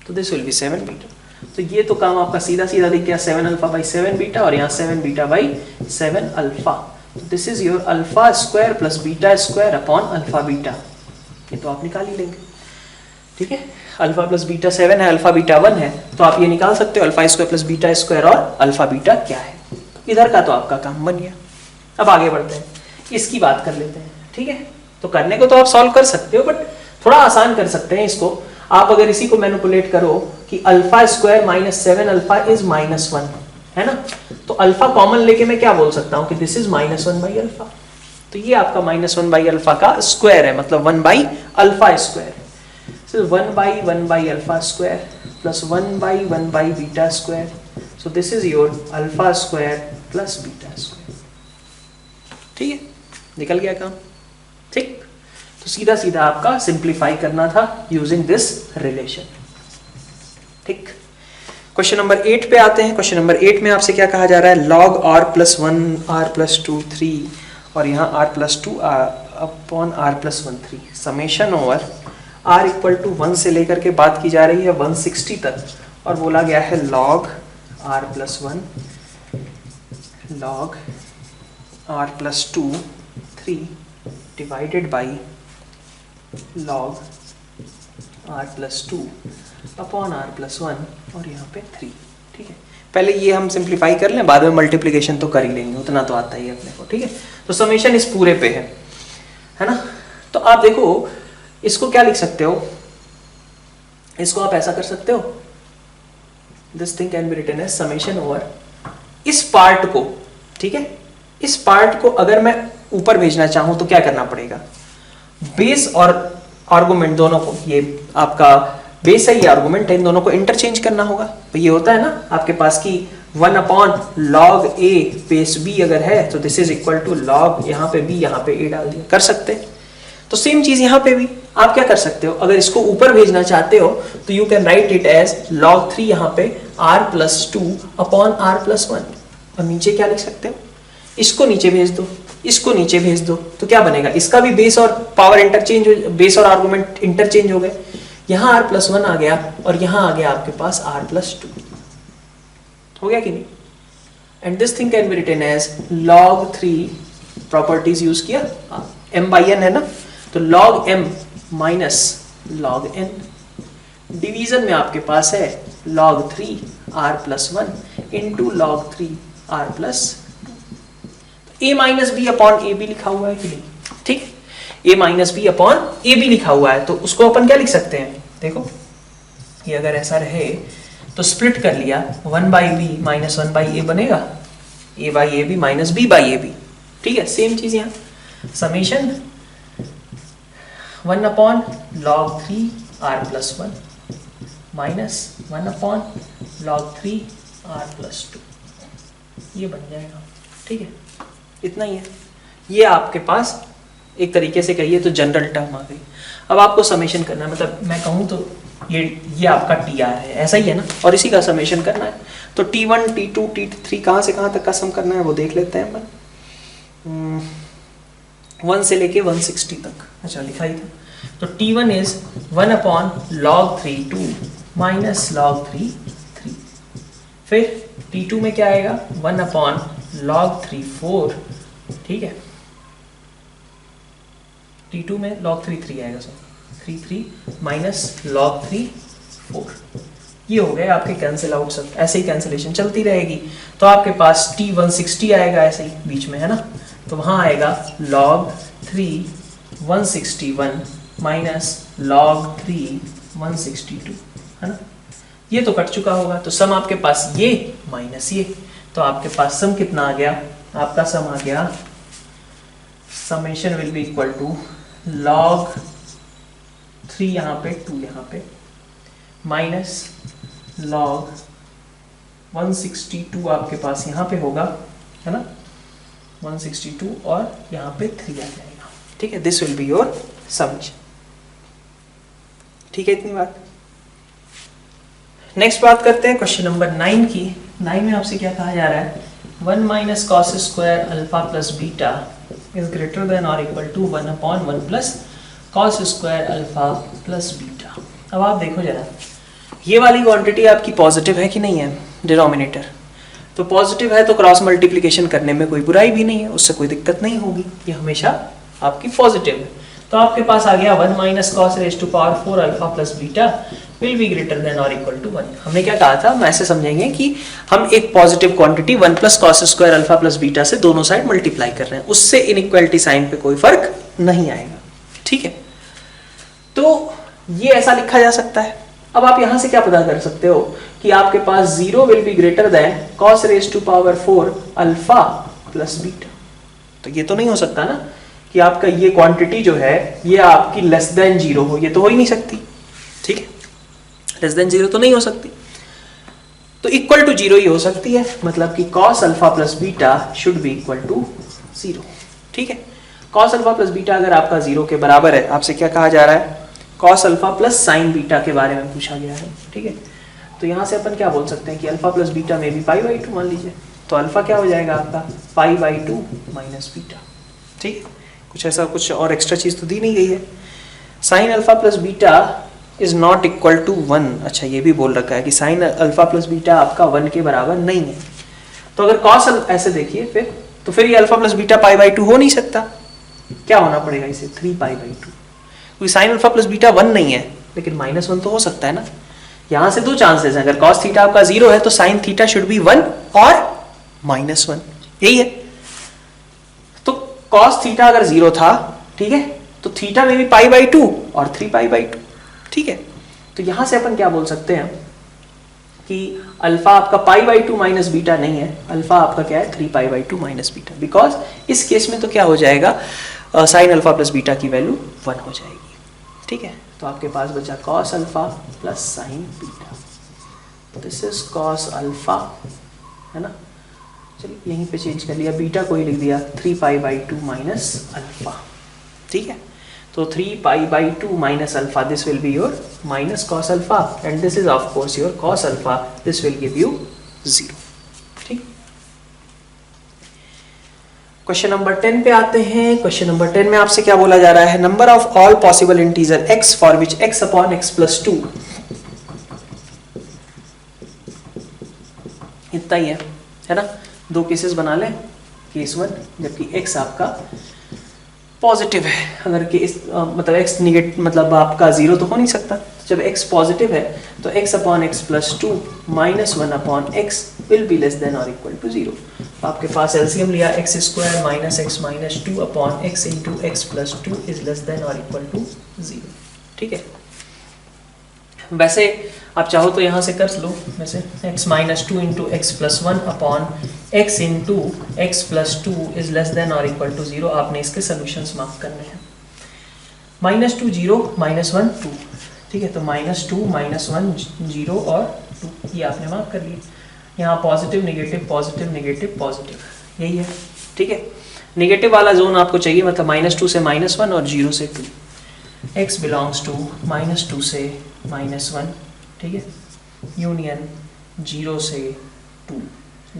तो दिस विल बी 7 बीटा। तो ये तो काम आपका सीधा सीधा दिख गया, 7 अल्फा बाई 7 बीटा, और यहाँ 7 beta by 7 alpha. This is your alpha square plus beta square upon alpha beta, ये तो आप निकाल ही लेंगे, ठीक है। अल्फा प्लस बीटा 7 है, अल्फा बीटा 1 है, तो आप ये निकाल सकते हो alpha square plus beta square और अल्फा बीटा क्या है। इधर का तो आपका काम बन गया। अब आगे बढ़ते हैं, इसकी बात कर लेते हैं, ठीक है। तो करने को तो आप सॉल्व कर सकते हो, बट थोड़ा आसान कर सकते हैं इसको। आप अगर इसी को मैनिपुलेट करो कि alpha square minus 7 alpha is -1, है ना, तो अल्फा कॉमन लेके मैं क्या बोल सकता हूं कि दिस इज -1 बाई अल्फा। तो ये आपका -1 बाई अल्फा का स्क्वायर है, मतलब 1 by alpha square. 1 by 1 by alpha square plus 1 by 1 by beta square, so this is your alpha square plus beta square, ठीक है, निकल गया काम, ठीक। तो सीधा सीधा आपका सिंप्लीफाई करना था यूजिंग दिस रिलेशन, ठीक। क्वेश्चन नंबर 8 पे आते हैं। क्वेश्चन नंबर 8 में आपसे क्या कहा जा रहा है, log r plus 1 r plus 2 3 और यहाँ r plus 2 upon r plus 1 3 summation over r equal to 1 से लेकर के बात की जा रही है 160 तक, और बोला गया है log r plus 1 log r plus 2 3 divided by log r plus 2 upon r plus 1 और यहाँ पे 3, ठीक है। पहले ये हम सिंप्लीफाई कर लें, बाद में मल्टीप्लिकेशन तो कर ही लेंगे, उतना तो आता ही है अपने को, ठीक है। तो समेशन इस पूरे पे है ना। तो आप देखो इसको क्या लिख सकते हो, इसको आप ऐसा कर सकते हो, this thing can be written as summation over इस पार्ट को, ठीक है। इस पार्ट को अगर मैं ऊपर भेजना चाहूं तो क्या करना पड़ेगा, बेस और आर्गुमेंट दोनों को, ये आपका बेस है, ये आर्गुमेंट है, इन दोनों को इंटरचेंज करना होगा। तो ये होता है ना आपके पास की 1 upon log a base b अगर है तो this is equal to log यहाँ पे बी, यहाँ पे ए डाल दिया, कर सकते हैं। तो सेम चीज यहाँ पे भी आप क्या कर सकते हो, अगर इसको ऊपर भेजना चाहते हो तो you can write it as log 3 यहाँ पे r plus 2 upon r plus 1, और नीचे क्या लिख सकते हो, इसको नीचे भेज दो, इसको नीचे भेज दो, तो क्या बनेगा, इसका भी बेस और पावर इंटरचेंज, बेस और आर्गुमेंट इंटरचेंज हो गए। यहाँ r प्लस 1 आ गया और यहाँ आ गया आपके पास r प्लस 2, हो गया कि नहीं। And this thing can be written as log 3 properties use किया, m बाई n है ना, तो log m minus log n, division में आपके पास है log 3 r plus 1 into log 3 r plus 2, a minus b upon a b लिखा हुआ है कि नहीं, ठीक। a minus b upon a b लिखा हुआ है, तो उसको अपन क्या लिख सकते हैं, देखो ये अगर ऐसा रहे तो स्प्लिट कर लिया, 1 by b minus 1 by a बनेगा, a by a b minus b by a b, ठीक है। सेम चीज यहाँ summation 1 upon log 3 r plus 1 minus 1 upon log 3 r plus 2, ये बन जाएगा, ठीक है। इतना ही है, ये आपके पास एक तरीके से कहिए तो जनरल टर्म आ गई। अब आपको समेशन करना है, मतलब मैं कहूँ तो ये आपका TR है, ऐसा ही है ना, और इसी का समेशन करना है। तो T1 T2 T3 कहाँ से कहाँ तक का सम करना है वो देख लेते हैं अपन, 1 से लेके 160 तक, अच्छा लिखा ही था। तो T1 is 1 upon log 3 2 minus log 3 3, फिर T2 में क्या आएगा, 1 अपॉन log 3 4, ठीक है। T2 में log 3 3 आएगा, सर 3 3 माइनस log 3 4, ये हो गए आपके कैंसिल आउट सब, ऐसे ही कैंसिलेशन चलती रहेगी। तो आपके पास T 160 आएगा ऐसे ही बीच में, है ना, तो वहाँ आएगा log 3 161 माइनस log 3 162, है ना, ये तो कट चुका होगा। तो सम आपके पास ये माइनस ये, तो आपके पास सम कितना आ गया, आपका सम आ गया, summation will be equal to log 3 यहाँ पे 2 यहाँ पे माइनस log 162 आपके पास यहाँ पे होगा, है ना, 162 और यहाँ पे 3 आ जाएगा, ठीक है। This will be your summation, ठीक है, इतनी बात। नेक्स्ट बात करते हैं क्वेश्चन नंबर 9 की। 9 में आपसे क्या कहा जा रहा है, 1 minus cos square alpha plus beta is greater than और equal to 1 upon 1 plus cos square alpha plus beta. अब आप देखो जरा, ये वाली क्वांटिटी आपकी पॉजिटिव है कि नहीं है, डिनोमिनेटर, तो पॉजिटिव है तो क्रॉस मल्टीप्लिकेशन करने में कोई बुराई भी नहीं है, उससे कोई दिक्कत नहीं होगी, ये हमेशा आपकी पॉजिटिव है। तो आपके पास आ गया 1 minus cos raise to power 4 alpha plus beta will be greater than और इक्वल टू 1। हमने क्या कहा था, हम ऐसे समझेंगे कि हम एक positive quantity 1 plus cos square alpha plus beta से दोनों साइड मल्टीप्लाई कर रहे हैं, उससे इनइक्वालिटी साइन पे कोई फर्क नहीं आएगा, ठीक है। तो ये ऐसा लिखा जा सकता है। अब आप यहां से क्या पता कर सकते हो कि आपके पास 0 will be greater than cos raise to power 4 alpha plus beta. तो ये तो नहीं हो सकता ना कि आपका ये क्वांटिटी जो है ये आपकी लेस देन 0 हो, ये तो हो ही नहीं सकती, ठीक है, लेस देन 0 तो नहीं हो सकती, तो इक्वल टू 0 ही हो सकती है, मतलब कि cos alpha plus beta should be equal to 0, ठीक है। कॉस अल्फा प्लस बीटा अगर आपका 0 के बराबर है, आपसे क्या कहा जा रहा है, cos alpha plus sign beta के बारे में पूछा गया है, ठीक है। तो यहाँ से अपन क्या बोल सकते हैं कि अल्फा प्लस बीटा में भी पाई बाई 2 मान लीजिए, तो अल्फा क्या हो जाएगा आपका पाई बाई 2 माइनस बीटा, ठीक है। कुछ ऐसा कुछ और एक्स्ट्रा चीज़ तो दी नहीं गई है। Sine alpha plus beta is not equal to 1, अच्छा ये भी बोल रखा है कि साइन अल्फा प्लस बीटा आपका 1 के बराबर नहीं है। तो अगर कॉस ऐसे देखिए फिर, तो फिर ये alpha plus beta pi by 2 हो नहीं सकता, क्या होना पड़ेगा इसे 3 पाई बाई 2, क्योंकि साइन अल्फा प्लस बीटा 1 नहीं है, लेकिन माइनस 1 तो हो सकता है ना। यहाँ से दो चांसेस हैं, अगर कॉस थीटा आपका 0 है तो साइन थीटा शुड बी 1 और माइनस 1, यही है। तो कॉस थीटा अगर 0 था, ठीक है, तो थीटा में भी पाई बाई 2 और 3 पाई बाई 2, ठीक है। तो यहां से अपन क्या बोल सकते हैं कि अल्फा आपका पाई बाई 2 माइनस बीटा नहीं है, अल्फा आपका क्या है 3 पाई बाई 2 माइनस बीटा, बिकॉज इस केस में तो क्या हो जाएगा, साइन अल्फा प्लस बीटा की वैल्यू 1 हो जाएगी, ठीक है। तो आपके पास बचा cos alpha plus sign beta, this is cos alpha, है ना। चलिए यहीं पे चेंज कर लिया, बीटा को ही लिख दिया 3 पाई बाई 2 माइनस अल्फा, ठीक है। तो 3 पाई by 2 minus alpha, this will be your minus cos alpha and this is of course your cos alpha, this will give you 0, ठीक। क्वेश्चन नंबर 10 पे आते हैं। क्वेश्चन नंबर 10 में आपसे क्या बोला जा रहा है, number of all possible integer x for which x upon x plus 2, इतना ही है ना। दो केसेस बना लें, केस 1 जबकि x आपका पॉजिटिव है, अगर केस मतलब x निगेटिव मतलब आपका 0 तो हो नहीं सकता, जब x पॉजिटिव है तो x upon x plus 2 minus 1 upon x will be less than और इक्वल टू 0। आपके पास एलसीएम लिया x square minus x minus 2 upon x into x plus 2 is less than और इक्वल टू 0, ठीक है। वैसे आप चाहो तो यहाँ से कर लो, वैसे x minus 2 into x plus 1 upon x into x plus 2 is less than और इक्वल टू 0, आपने इसके सोल्यूशंस मार्क करने हैं। माइनस 2 0 माइनस 1 2, ठीक है। तो माइनस 2 माइनस 1 0 और 2, ये आपने मार्क कर लिया। यहाँ positive negative positive negative positive, यही है, ठीक है। नेगेटिव वाला जोन आपको चाहिए, मतलब माइनस 2 से माइनस 1 और 0 से 2, x बिलोंग्स टू माइनस 2 से माइनस 1, ठीक है, यूनियन 0 से 2,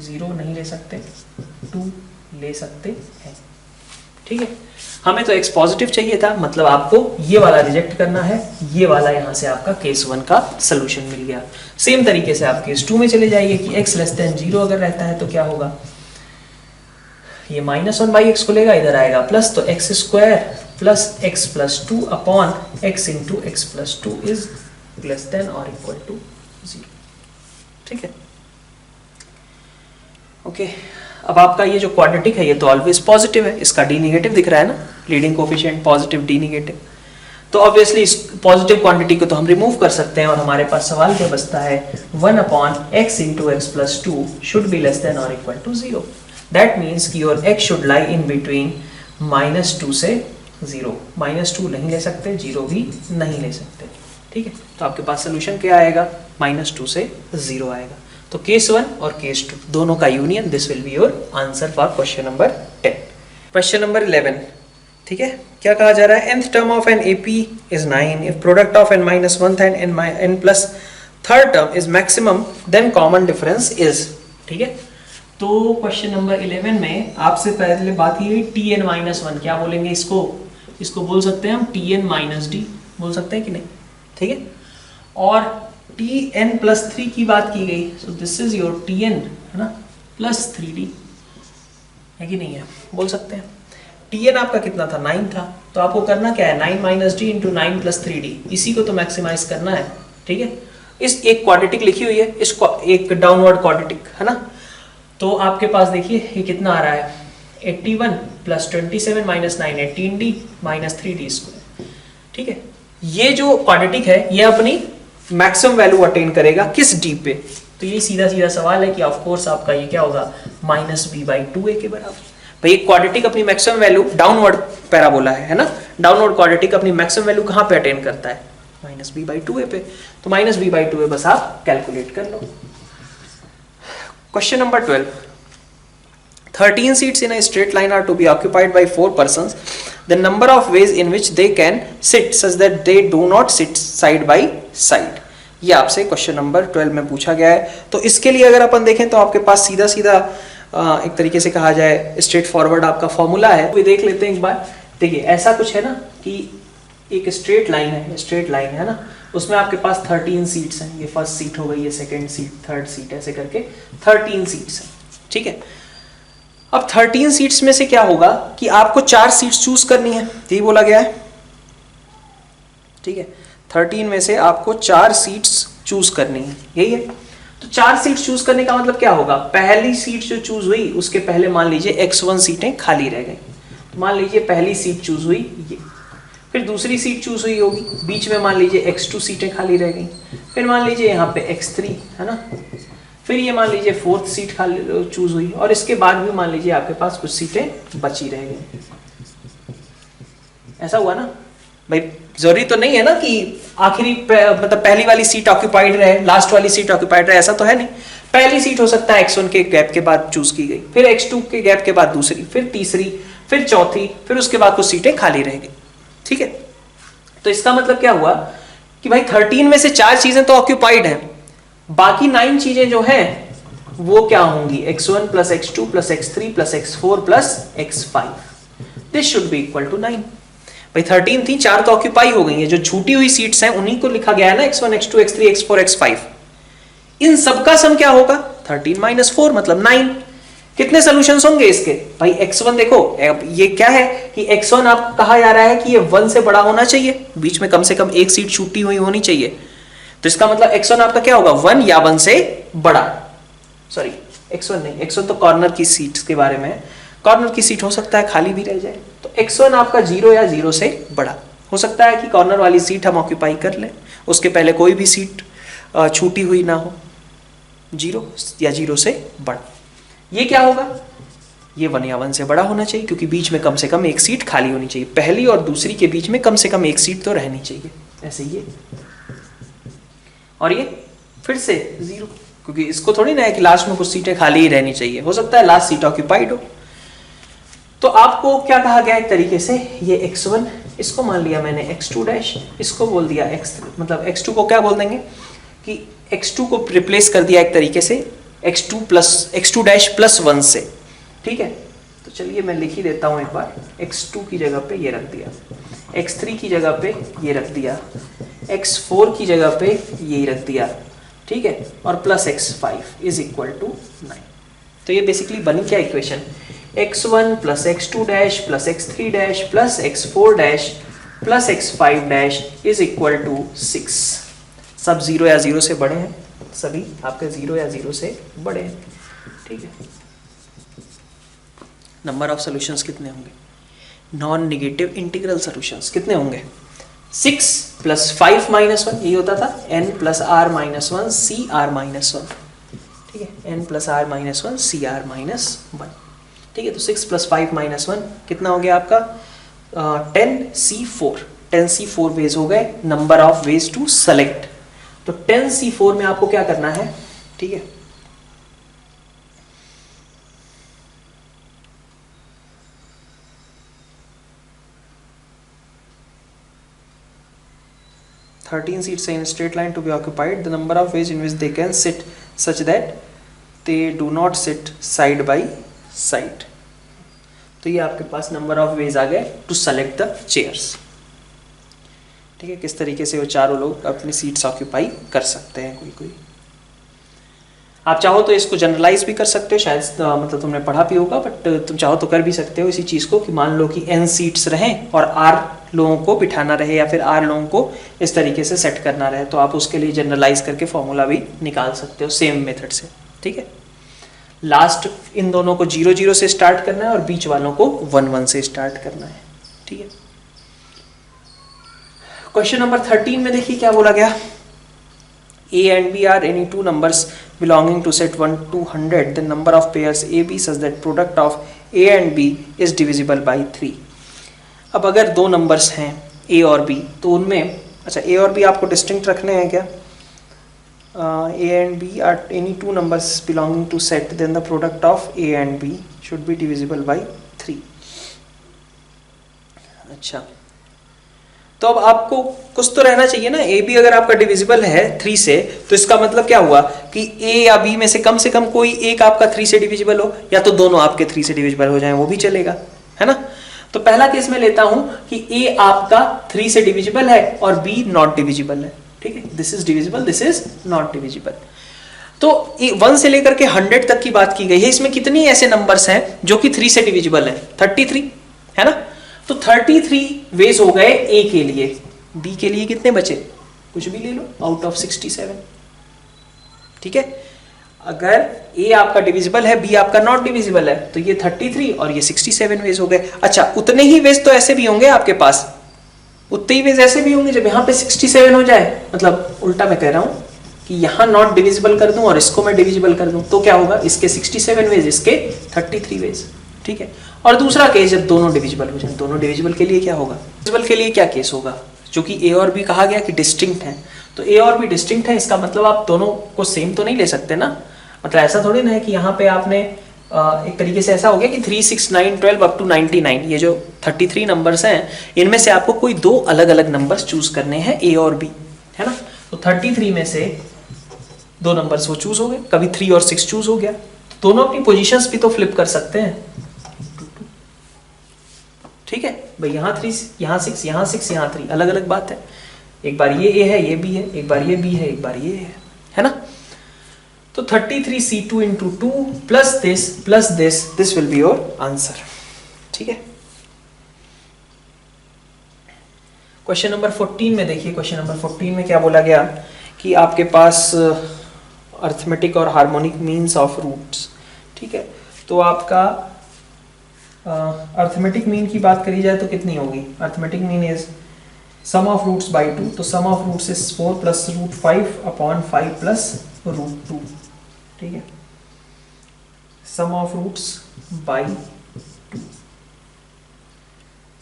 0 नहीं ले सकते 2 ले सकते हैं, ठीक है। हमें तो x पॉजिटिव चाहिए था, मतलब आपको ये वाला रिजेक्ट करना है, ये वाला यहाँ से आपका केस 1 का सोल्यूशन मिल गया। सेम तरीके से आप केस 2 में चले जाइए कि x लेस देन 0 अगर रहता है तो क्या होगा, ये माइनस 1 बाई एक्स को लेगा, इधर आएगा प्लस, तो x square plus x plus 2 upon x into x plus 2 is less than और इक्वल टू 0, ठीक है। ओके, अब आपका ये जो क्वाड्रेटिक है ये तो ऑलवेज पॉजिटिव है, इसका डी नेगेटिव दिख रहा है ना, leading coefficient positive D negative, तो ऑब्वियसली इस पॉजिटिव क्वांटिटी को तो हम रिमूव कर सकते हैं और हमारे पास सवाल क्या बचता है, 1 upon x into x plus 2 should be less than और इक्वल टू 0। दैट मीन्स कि your x should lie in between minus 2 से 0, माइनस 2 नहीं ले सकते, 0 भी नहीं ले सकते, ठीक है। तो आपके पास सोल्यूशन क्या आएगा, माइनस 2 से 0 आएगा। तो केस 1 और केस 2 दोनों का union, this will be your answer for question number 10। Question number 11, ठीक है, क्या कहा जा रहा है, nth term of an AP is 9, if product of n minus 1th and n plus 3rd term is maximum then common difference is, ठीक है। तो क्वेश्चन नंबर 11 में आपसे पहले बात की gई Tn-1, क्या बोलेंगे इसको, इसको बोल सकते हैं हम Tn-d, बोल सकते हैं कि नहीं, ठीक है। और Tn+3 की बात की गई, so this is your Tn, है ना, प्लस 3D, है कि नहीं है, बोल सकते हैं। Tn आपका कितना था, 9 था, तो आपको करना क्या है, 9 minus D into 9 plus 3D, इसी को तो मैक्सिमाइज करना है। ठीक है, इस एक क्वाड्रेटिक लिखी हुई है, इसको एक डाउनवर्ड क्वाड्रेटिक है ना, तो आपके पास देखिए ये कितना आ रहा है, 81 plus 27 minus 9 18D minus 3D square. ठीक है, ये जो क्वाड्रेटिक है ये अपनी मैक्सिमम वैल्यू अटेन करेगा किस डी पे, तो ये सीधा सीधा सवाल है कि ऑफ कोर्स आपका ये क्या होगा, माइनस b/2a के बराबर। भाई क्वाड्रेटिक अपनी मैक्सिमम वैल्यू डाउनवर्ड पैराबोला है ना, डाउनवर्ड क्वाड्रेटिक अपनी मैक्सिमम वैल्यू कहां पे अटेन करता है, माइनस b/2a पे, तो माइनस b/2a बस आप कैलकुलेट कर लो। Question number 12, 13 seats in a straight line are to be occupied by 4 persons. The number of ways in which they can sit such that they do not sit side by side. ये आपसे question number 12 में पूछा गया है। तो इसके लिए अगर अपन देखें तो आपके पास सीधा सीधा एक तरीके से कहा जाए स्ट्रेट फॉरवर्ड आपका फॉर्मूला है, वो देख लेते हैं एक बार। देखिए ऐसा कुछ है ना कि एक स्ट्रेट लाइन है ना, उसमें आपके पास 13 सीट्स हैं, ये फर्स्ट सीट हो गई, ये सेकंड सीट, थर्ड सीट, ऐसे करके 13 सीट्स हैं। ठीक है, अब 13 सीट्स में से क्या होगा कि आपको 4 सीट्स चूज करनी है, यही बोला गया है। ठीक है, 13 में से आपको 4 सीट्स चूज करनी है, यही है। तो 4 सीट्स चूज करने का मतलब क्या होगा, पहली सीट जो चूज हुई उसके पहले मान लीजिए x1 सीटें खाली रह गई, तो मान लीजिए पहली सीट चूज हुई ये, फिर दूसरी सीट चूज हुई होगी, बीच में मान लीजिए x2 सीटें खाली रह गई, फिर मान लीजिए यहाँ पे x3 है ना, फिर ये मान लीजिए 4th सीट खाली चूज हुई, और इसके बाद भी मान लीजिए आपके पास कुछ सीटें बची रह गई। ऐसा हुआ ना भाई, जरूरी तो नहीं है ना कि आखिरी मतलब पहली वाली सीट ऑक्यूपाइड रहे, लास्ट वाली सीट ऑक्यूपाइड रहे, ऐसा तो है नहीं। पहली सीट हो सकता है x1 के गैप के बाद चूज की गई, फिर x2 के गैप के बाद दूसरी, फिर तीसरी, फिर चौथी, फिर उसके बाद कुछ सीटें खाली रह गई। ठीक है, तो इसका मतलब क्या हुआ कि भाई 13 में से 4 चीजें तो ऑक्यूपाइड हैं, बाकी 9 चीजें जो हैं वो क्या होंगी, x1 plus x2 plus x3 plus x4 plus x5, this should be equal to 9। भाई 13 थी, 4 तो ऑक्यूपाई हो गई है, जो छूटी हुई सीट्स हैं उन्हीं को लिखा गया है ना, x1 x2 x3 x4 x5, इन सबका सम क्या होगा, 13 माइनस 4 मतलब 9। कितने सॉल्यूशंस होंगे इसके, भाई x1 देखो, ये क्या है कि x1 आप कहा जा रहा है कि ये 1 से बड़ा होना चाहिए, बीच में कम से कम एक सीट छूटी हुई होनी चाहिए, तो इसका मतलब x1 आपका क्या होगा, 1 या 1 से बड़ा। सॉरी x1 नहीं, x1 तो कॉर्नर की सीट के बारे में है, कॉर्नर की सीट हो सकता है खाली भी रह जाए, तो x1 आपका 0 या 0 से बड़ा हो सकता है कि कॉर्नर वाली सीट हम ऑक्यूपाई कर लें, उसके पहले कोई भी सीट छूटी हुई ना हो, 0 या 0 से बड़ा। ये क्या होगा, ये 1 या 1 से बड़ा होना चाहिए, क्योंकि बीच में कम से कम एक सीट खाली होनी चाहिए, पहली और दूसरी के बीच में कम से कम एक सीट तो रहनी चाहिए, ऐसे ये, और ये फिर से 0, क्योंकि इसको थोड़ी ना है कि लास्ट में कुछ सीटें खाली ही रहनी चाहिए, हो सकता है लास्ट सीट ऑक्यूपाइड हो। तो आपको क्या कहा गया एक तरीके से, ये x1, इसको मान लिया मैंने x2 डैश, इसको बोल दिया x3, मतलब x2 को क्या बोल देंगे कि x2 को रिप्लेस कर दिया एक तरीके से x2 डैश प्लस 1 से। ठीक है, तो चलिए मैं लिख ही देता हूं एक बार, x2 की जगह पे ये रख दिया, x3 की जगह पे ये रख दिया, x4 की जगह पे ये रख दिया, ठीक है, और plus x5 is equal to 9। तो ये बेसिकली बनी क्या equation, x1 plus x2 dash plus x3 dash plus x4 dash plus x5 dash is equal to 6। सब 0 या 0 से बड़े हैं, सभी आपके 0 या 0 से बड़े हैं। ठीक है, नंबर ऑफ सॉल्यूशंस कितने होंगे, नॉन नेगेटिव इंटीग्रल सॉल्यूशंस कितने होंगे, 6 प्लस 5 माइनस 1, ये होता था n plus r minus 1 C R minus 1। ठीक है, n plus r minus 1 C R minus 1। ठीक है, तो 6 प्लस 5 माइनस 1 कितना हो गया आपका, 10c4, 10c4 वेज हो गए, number of ways to select. तो 10c4 में आपको क्या करना है, ठीक है, "13 seats in a straight line to be occupied. The number of ways in which they can sit such that they do not sit side by side." तो ये आपके पास नंबर ऑफ वेज आ गए टू सेलेक्ट द चेयर्स। ठीक है, किस तरीके से वो चारों लोग अपनी सीट्स ऑक्यूपाई कर सकते हैं कोई कोई। आप चाहो तो इसको जनरलाइज भी कर सकते हो, शायद मतलब तुमने पढ़ा भी होगा, बट तुम चाहो तो कर भी सकते हो इसी चीज़ को कि मान लो कि n सीट्स रहें और r लोगों को बिठाना रहे या फिर r लोगों को इस तरीके से सेट करना रहे, तो आप उसके लिए जनरलाइज करके फॉर्मूला भी निकाल सकते हो सेम मेथड से। ठीक है, लास्ट इन दोनों को 0 0 से स्टार्ट करना है और बीच वालों को 1 1 से स्टार्ट करना है। ठीक है, क्वेश्चन नंबर 13 में देखिए क्या बोला गया। A and B are any two numbers belonging to set 1 to 100, the number of pairs A B such that product of A and B is divisible by 3। अब अगर दो नंबर्स हैं A और B तो उनमें, अच्छा A और B आपको डिस्टिंक्ट रखने हैं क्या? A and B are any two numbers belonging to set, then the product of A and B should be divisible by 3। अच्छा, तो अब आपको कुछ तो रहना चाहिए ना। ए बी अगर आपका डिविजिबल है 3 से, तो इसका मतलब क्या हुआ कि ए या बी में से कम कोई एक आपका 3 से डिविजिबल हो, या तो दोनों आपके 3 से डिविजिबल हो जाएं, वो भी चलेगा, है ना। तो पहला केस में लेता हूं कि ए आपका 3 से डिविजिबल है और बी नॉट डिविजिबल है। ठीक है, this is divisible, this is not divisible. तो 1 से लेकर के 100 तक की बात की गई है। इसमें कितनी ऐसे नंबर्स हैं जो कि 3 से डिविजिबल है? 33, है ना। तो 33 वेज हो गए ए के लिए। बी के लिए कितने बचे? कुछ भी ले लो आउट ऑफ 67। ठीक है, अगर ए आपका डिविजिबल है, बी आपका नॉट डिविजिबल है, तो ये 33 और ये 67 वेज हो गए। अच्छा, उतने ही वेज तो ऐसे भी होंगे आपके पास, उतने ही वेज ऐसे भी होंगे जब यहाँ पे 67 हो जाए। मतलब उल्टा मैं कह रहा हूँ कि यहाँ नॉट डिविजिबल कर दूं और इसको मैं डिविजिबल कर दूं, तो क्या होगा? इसके 67 वेज, इसके 33 वेज। ठीक है, और दूसरा केस जब दोनों डिविजिबल हो जाए, दोनों डिविजिबल के लिए क्या होगा? डिविजिबल के लिए क्या केस होगा? क्योंकि ए और बी कहा गया कि डिस्टिंक्ट है, तो ए और बी डिस्टिंक्ट है, इसका मतलब आप दोनों को सेम तो नहीं ले सकते ना। मतलब ऐसा थोड़ी ना है कि यहाँ पे आपने एक तरीके से ऐसा हो गया कि 3 6 9 12 अप टू 99, ये जो 33 नंबर्स हैं, इनमें से आपको कोई दो अलग अलग नंबर्स चूज करने हैं, ए और बी, है ना। तो 33 में से दो नंबर्स वो चूज हो गए, कभी 3 और 6 चूज हो गया, तो दोनों अपनी पोजीशंस भी तो फ्लिप कर सकते हैं। ठीक है भाई, यहाँ 3, यहाँ 6, यहाँ 6, यहाँ 3, अलग अलग बात है। एक बार ये ए है, ये बी है, एक बार ये बी है, एक बार ये है ना। तो 33c2 into 2 plus this will be your answer। ठीक है, क्वेश्चन नंबर 14 में देखिए। क्वेश्चन नंबर 14 में क्या बोला गया कि आपके पास अर्थमेटिक और हार्मोनिक मीन्स ऑफ रूट्स। ठीक है, तो आपका अर्थमेटिक मीन की बात करी जाए तो कितनी होगी? Arithmetic mean is sum of roots by 2, तो sum of roots is 4 plus root 5 upon 5 plus root 2। ठीक है, sum of roots by 2,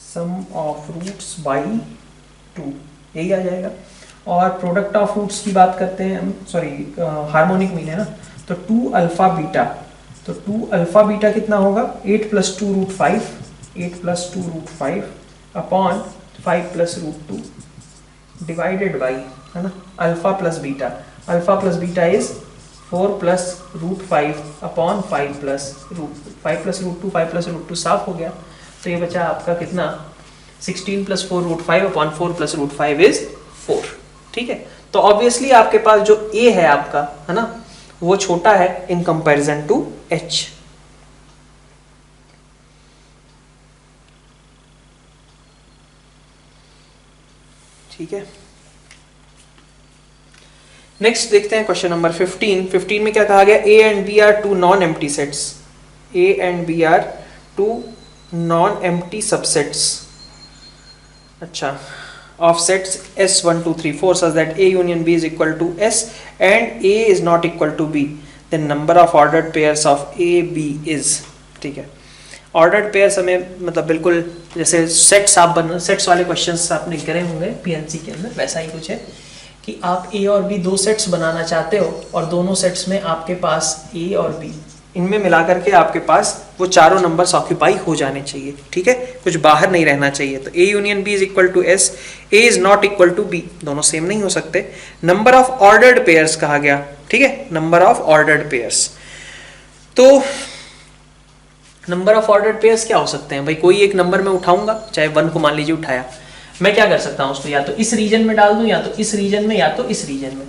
sum of roots by 2, यही आ जाएगा। और प्रोडक्ट ऑफ रूट्स की बात करते हैं हम, सॉरी हार्मोनिक मीन है ना, तो 2 अल्फा बीटा, तो 2 अल्फा बीटा कितना होगा? 8 plus 2 root 5, 8 plus 2 root 5 upon 5 plus root 2 divided by, है ना, alpha plus beta. Alpha plus beta is 4 plus root 5 upon 5 plus root 2, 5 plus root 2, 5 plus root 2 साफ हो गया। तो ये बचा आपका कितना? 16 plus 4 root 5 upon 4 plus root 5 is 4। ठीक है, तो ऑब्वियसली आपके पास जो ए है आपका, है ना, वो छोटा है इन कंपैरिजन टू एच। ठीक है, नेक्स्ट देखते हैं क्वेश्चन नंबर 15। 15 में क्या कहा गया? A and B are two non empty sets, A and B are two non empty subsets, अच्छा, of sets S1 2 3 4 such that A union B is equal to S and A is not equal to B, then number of ordered pairs of A B is। ठीक है, ordered pairs हमें मतलब बिल्कुल जैसे sets आप sets वाले questions आपने करे होंगे पीएनसी के अंदर, वैसा ही कुछ है कि आप A और B दो सेट्स बनाना चाहते हो और दोनों सेट्स में आपके पास A और B, इनमें मिलाकर के आपके पास वो चारों नंबर्स ऑक्यूपाई हो जाने चाहिए। ठीक है, कुछ बाहर नहीं रहना चाहिए। तो A union B is equal to S, A is not equal to B, दोनों सेम नहीं हो सकते। नंबर ऑफ ऑर्डर्ड पेयर्स कहा गया। ठीक है, नंबर ऑफ ऑर्डर्ड पेयर्स, तो नंबर ऑफ ऑर्डर्ड पेयर्स क्या हो सकते हैं भाई? कोई एक नंबर में उठाऊंगा, चाहे 1 को मान लीजिए उठाया, मैं क्या कर सकता हूं उसको या तो इस रीजन में डाल दूं, या तो इस रीजन में, या तो इस रीजन में।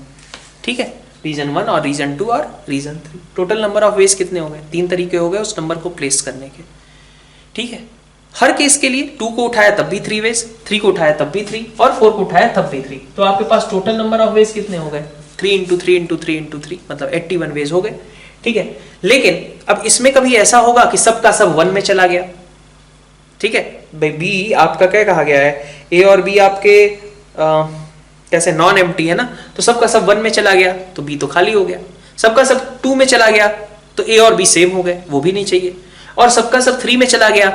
ठीक है, रीजन 1 और रीजन 2 और region 3। Total number of ways कितने हो गए? 3 तरीके हो गए उस नंबर को प्लेस करने के। ठीक है, हर केस के लिए 2 को उठाया तब भी 3 वेज, 3 को उठाया तब भी 3 और 4 को उठाया तब भी 3। तो आपके पास टोटल नंबर ऑफ वेज कितने हो गए? 3 × 3 × 3 × 3 मतलब 81 वेज हो गए। ठीक है, लेकिन अब इसमें कभी ऐसा होगा कि सबका सब 1 में चला गया। ठीक है भाई, बी आपका क्या कहा गया है, ए और बी आपके कैसे नॉन एम्प्टी है ना, तो सबका सब 1 में चला गया तो बी तो खाली हो गया। सबका सब 2 में चला गया तो ए और बी सेम हो गए, वो भी नहीं चाहिए। और सबका सब 3 में चला गया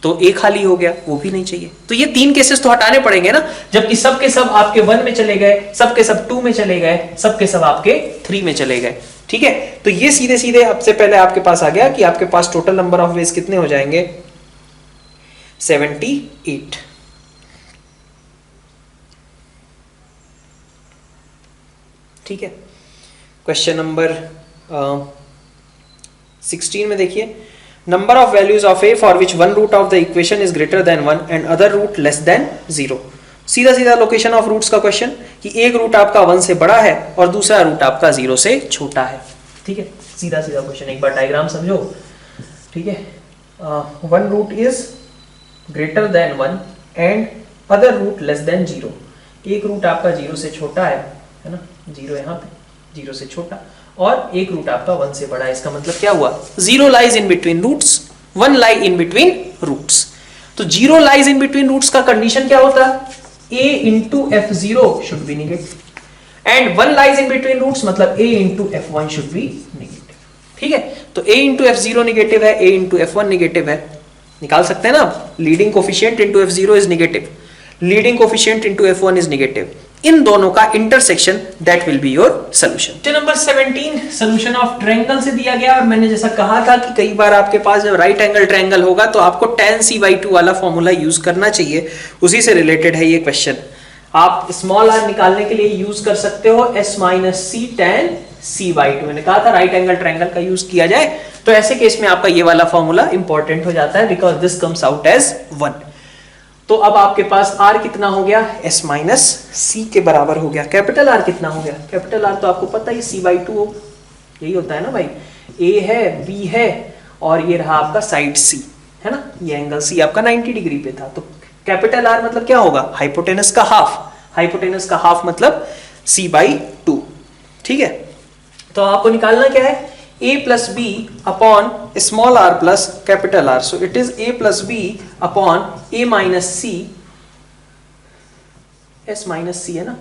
तो ए खाली हो गया, वो भी नहीं चाहिए। तो ये 3 केसेस तो हटाने पड़ेंगे ना, जबकि सबके सब आपके 1 में चले गए, सबके सब 2 में चले गए, सबके सब आपके 3 में चले गए। ठीक है, तो ये सीधे सीधे सबसे पहले आपके पास आ गया कि आपके पास टोटल नंबर ऑफ वेज कितने हो जाएंगे? 78। ठीक है, क्वेश्चन नंबर 16 में देखिए, number of values of a for which one root of the equation is greater than 1 and other root less than 0। सीधा सीधा लोकेशन ऑफ रूट्स का क्वेश्चन कि एक रूट आपका 1 से बड़ा है और दूसरा रूट आपका 0 से छोटा है। ठीक है, सीधा सीधा क्वेश्चन, एक बार डायग्राम समझो। ठीक है, one root is greater than 1 and other root less than 0। एक रूट आपका 0 से छोटा है ना, 0 यहाँ पे, 0 से छोटा, और एक रूट आपका 1 से बड़ा है। इसका मतलब क्या हुआ? 0 lies in between roots, 1 lie in between roots. तो 0 लाइज इन बिटवीन रूट्स का कंडीशन क्या होता है? a into f0 should be negative and 1 lies in between roots मतलब a into f1 should be negative. ठीक है, तो a into f0 नेगेटिव है, a into f1 नेगेटिव है, निकाल सकते हैं ना। Leading coefficient into f0 is negative, leading coefficient into f1 is negative. इन दोनों का intersection that will be your solution. Question number 17 solution of triangle से दिया गया, और मैंने जैसा कहा था कि कई बार आपके पास जब राइट एंगल ट्रायंगल होगा तो आपको tan c/2 वाला फॉर्मूला यूज करना चाहिए, उसी से रिलेटेड है ये क्वेश्चन। आप स्मॉल r निकालने के लिए यूज कर सकते हो s - c tan c/2। मैंने कहा था राइट एंगल ट्रायंगल का यूज किया जाए तो ऐसे केस में आपका ये वाला फॉर्मूला इंपॉर्टेंट हो जाता है, because this comes out as 1। तो अब आपके पास r कितना हो गया? s - c के बराबर हो गया। कैपिटल R कितना हो गया? कैपिटल R तो आपको पता ही c/2 हो, यही होता है ना भाई। a है, b है, और ये रहा आपका साइड c, है ना। ये एंगल c आपका 90 डिग्री पे था, तो कैपिटल R मतलब क्या होगा? हाइपोटेनस का हाफ। हाइपोटेनस का हाफ मतलब c/2। ठीक है, तो आपको निकालना क्या है? a plus b upon small r plus capital R. So it is a plus b upon a minus c, s minus c है ना,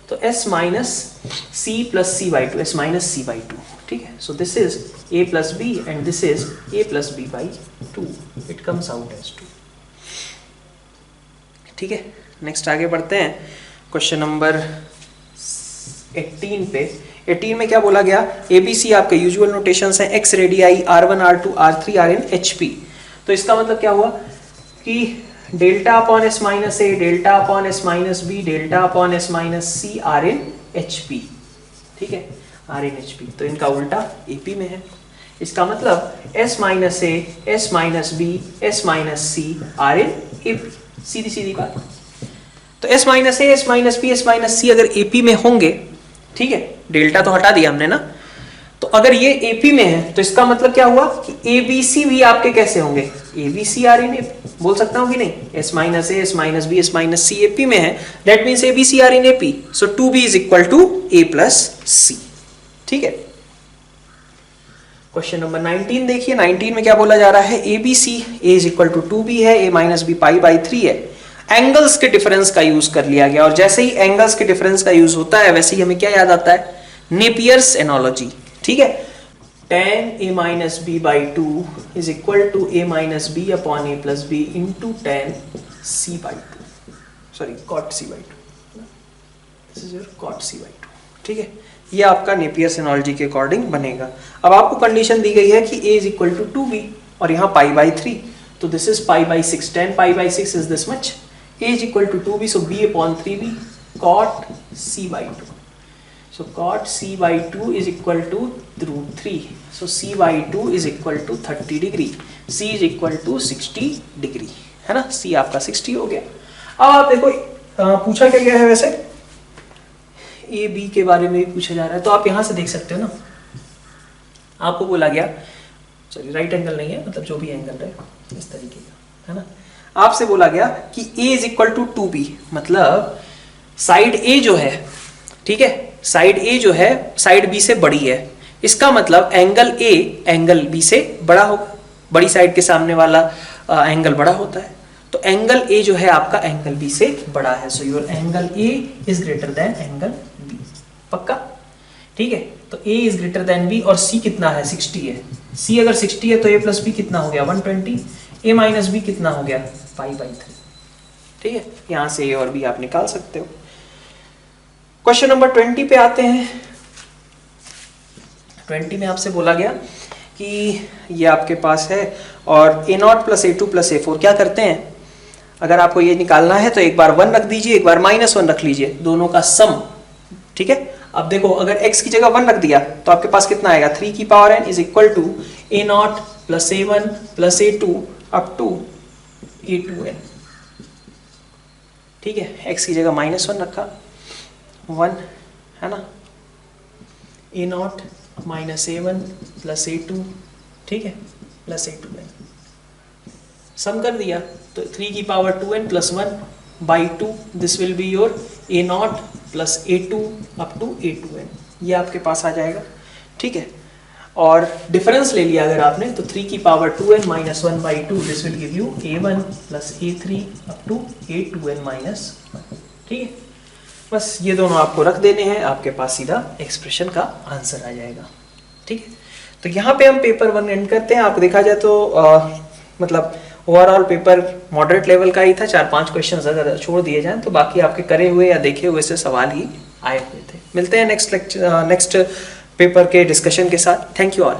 तो s minus c plus c/2, s minus c/2। ठीक है, so this is a plus b and this is a plus b/2. It comes out as 2। ठीक है, next आगे बढ़ते हैं क्वेश्चन नंबर 18 पे। 18 में क्या बोला गया? ABC आपके यूजुअल नोटेशंस हैं, x radii R1 R2 R3 Rn HP। तो इसका मतलब क्या हुआ कि delta upon s minus a, delta upon s minus b, delta upon s minus c Rn HP। ठीक है, Rn HP, तो इनका उल्टा AP में है। इसका मतलब s minus a, s minus b, s minus c Rn AP। सीधी सीधी बात। तो s minus a, s minus b, s minus c अगर AP में होंगे, ठीक है, डेल्टा तो हटा दिया हमने ना, तो अगर ये AP में है तो इसका मतलब क्या हुआ कि ABC भी आपके कैसे होंगे? ABC are in AP। बोल सकता हूं कि नहीं? s minus a, s minus b, s minus c AP में है, that means ABC are in AP। So 2b is equal to a plus c। ठीक है, क्वेश्चन नंबर 19 देखिए। 19 में क्या बोला जा रहा है? ABC a is equal to 2b है, a माइनस b π/3 है। एंगल्स के डिफरेंस का यूज कर लिया गया, और जैसे ही एंगल्स के डिफरेंस का यूज होता है वैसे ही हमें क्या याद आता है? Napier's analogy. ठीक है, tan a minus b/2 is equal to a minus b upon a plus b into tan c/2, sorry cot c/2, this is your cot c/2। ठीक है, ये आपका नेपियर्स एनोलॉजी के अकॉर्डिंग बनेगा। अब आपको कंडीशन दी गई है कि a is equal to 2b और यहाँ π/3, तो this is π/6, tan π/6 is this much, a is equal to 2b, so b upon 3b cot c/2, so cot c/2 is equal to √3, so c/2 is equal to 30 degree, c is equal to 60 degree, है ना। c आपका 60 हो गया। अब आप देखो पूछा क्या गया है वैसे? ए बी के बारे में भी पूछा जा रहा है, तो आप यहाँ से देख सकते हो ना, आपको बोला गया, चलिए राइट एंगल नहीं है, मतलब जो भी एंगल है इस तरीके का, है ना, आपसे बोला गया कि a is equal to 2b, मतलब साइड a जो है, ठीक है, साइड a जो है साइड b से बड़ी है, इसका मतलब एंगल a एंगल b से बड़ा होगा, बड़ी साइड के सामने वाला एंगल बड़ा होता है, तो एंगल a जो है आपका एंगल b से बड़ा है, so your angle a is greater then angle b, पक्का, ठीक है। तो a is greater then b और c कितना है, 60 है, c अगर 60 है तो a प्लस b कितना हो गया 120, a माइनस b कितना हो गया 5/3, ठीक है, यहां से a और b आप निकाल सकते हो। क्वेश्चन नंबर 20 पे आते हैं। 20 में आपसे बोला गया कि ये आपके पास है और a0 plus a2 plus a4, क्या करते हैं, अगर आपको ये निकालना है तो एक बार 1 रख दीजिए, एक बार -1 रख लीजिए, दोनों का सम, ठीक है। अब देखो अगर x की जगह 1 रख दिया तो आपके पास कितना आएगा, 3 की power n is equal to a0 plus a1 plus a2 up to a2n, ठीक है। x की जगह -1 रखा, 1 है ना, a0 minus a1 plus a2, ठीक है, प्लस a2n, सम कर दिया तो 3 की power 2n plus 1 by 2, this will be your a0 plus a2 up to a2n, ये आपके पास आ जाएगा, ठीक है। और डिफरेंस ले लिया अगर आपने तो 3 की power 2n minus 1 by 2, this will give you a1 plus a3 up to a2n minus 1, ठीक है। बस ये दोनों आपको रख देने हैं, आपके पास सीधा एक्सप्रेशन का आंसर आ जाएगा, ठीक है। तो यहाँ पे हम पेपर 1 एंड करते हैं। आपको देखा जाए तो मतलब ओवरऑल पेपर मॉडरेट लेवल का ही था, 4-5 क्वेश्चन अगर छोड़ दिए जाएं तो बाकी आपके करे हुए या देखे हुए से सवाल ही आए हुए थे। मिलते हैं नेक्स्ट पेपर के डिस्कशन के साथ। Thank you all.